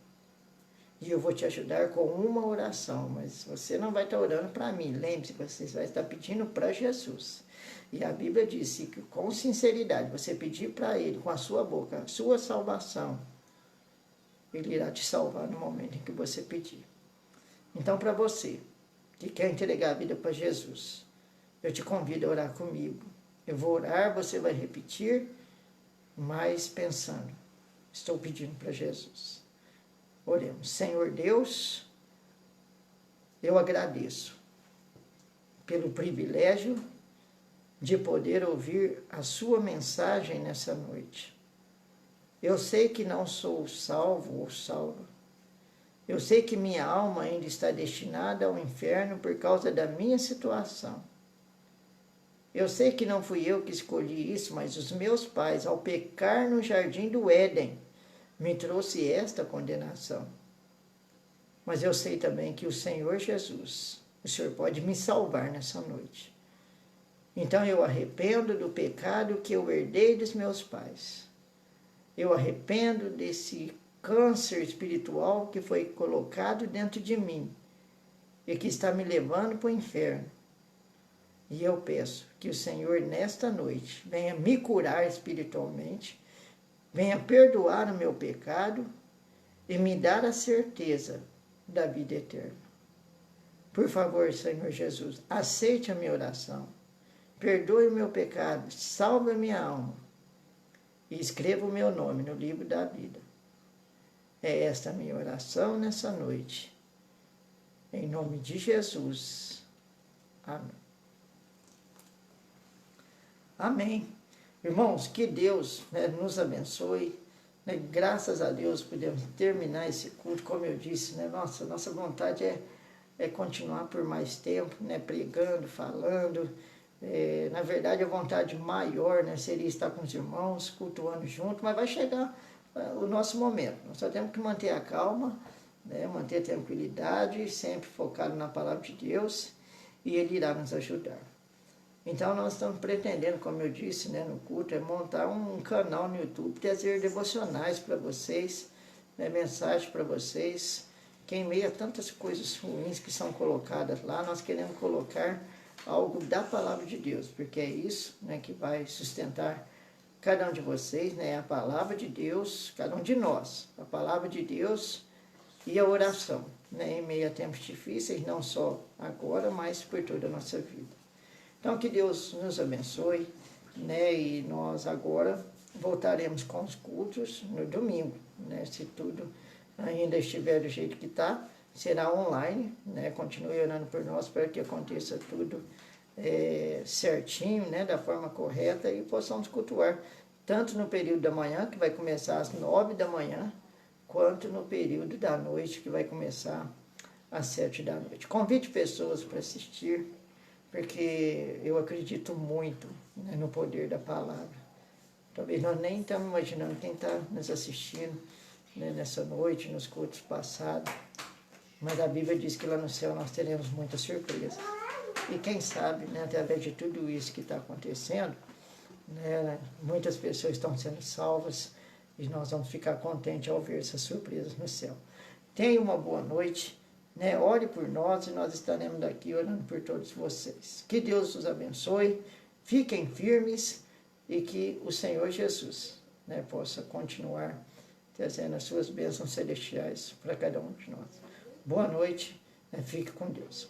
E eu vou te ajudar com uma oração, mas você não vai estar orando para mim. Lembre-se, você vai estar pedindo para Jesus. E a Bíblia disse que com sinceridade, você pedir para Ele, com a sua boca, a sua salvação, Ele irá te salvar no momento em que você pedir. Então, para você que quer entregar a vida para Jesus, eu te convido a orar comigo. Eu vou orar, você vai repetir, mas pensando, estou pedindo para Jesus. Oremos. Senhor Deus, eu agradeço pelo privilégio de poder ouvir a sua mensagem nessa noite. Eu sei que não sou salvo ou salva. Eu sei que minha alma ainda está destinada ao inferno por causa da minha situação. Eu sei que não fui eu que escolhi isso, mas os meus pais, ao pecar no jardim do Éden, me trouxe esta condenação. Mas eu sei também que o Senhor Jesus, o Senhor pode me salvar nessa noite. Então eu arrependo do pecado que eu herdei dos meus pais. Eu arrependo desse câncer espiritual que foi colocado dentro de mim e que está me levando para o inferno. E eu peço que o Senhor, nesta noite, venha me curar espiritualmente, venha perdoar o meu pecado e me dar a certeza da vida eterna. Por favor, Senhor Jesus, aceite a minha oração, perdoe o meu pecado, salve a minha alma e escreva o meu nome no livro da vida. É esta a minha oração nessa noite. Em nome de Jesus. Amém. Amém. Irmãos, que Deus, né, nos abençoe. Né, graças a Deus podemos terminar esse culto, como eu disse, né, nossa vontade é continuar por mais tempo, né, pregando, falando. Na verdade, a vontade maior, né, seria estar com os irmãos, cultuando junto, mas vai chegar o nosso momento. Nós só temos que manter a calma, né, manter a tranquilidade, sempre focado na palavra de Deus, e Ele irá nos ajudar. Então, nós estamos pretendendo, como eu disse, né, no culto, montar um canal no YouTube, trazer devocionais para vocês, né, mensagens para vocês, que em meio a tantas coisas ruins que são colocadas lá, nós queremos colocar algo da palavra de Deus, porque é isso, né, que vai sustentar cada um de vocês, né, a palavra de Deus, cada um de nós, a palavra de Deus e a oração, né, em meio a tempos difíceis, não só agora, mas por toda a nossa vida. Então, que Deus nos abençoe, né, e nós agora voltaremos com os cultos no domingo, né, se tudo ainda estiver do jeito que está, será online, né, continue orando por nós para que aconteça tudo certinho, né, da forma correta e possamos cultuar tanto no período da manhã, que vai começar às 9 da manhã, quanto no período da noite, que vai começar às 7 da noite. Convide pessoas para assistir, porque eu acredito muito, né, no poder da palavra. Talvez nós nem estamos imaginando quem está nos assistindo, né, nessa noite, nos cultos passados, mas a Bíblia diz que lá no céu nós teremos muita surpresa. E quem sabe, né, através de tudo isso que está acontecendo, né, muitas pessoas estão sendo salvas e nós vamos ficar contentes ao ver essas surpresas no céu. Tenha uma boa noite. Né, ore por nós e nós estaremos daqui orando por todos vocês. Que Deus os abençoe, fiquem firmes e que o Senhor Jesus, né, possa continuar trazendo as suas bênçãos celestiais para cada um de nós. Boa noite, fique com Deus.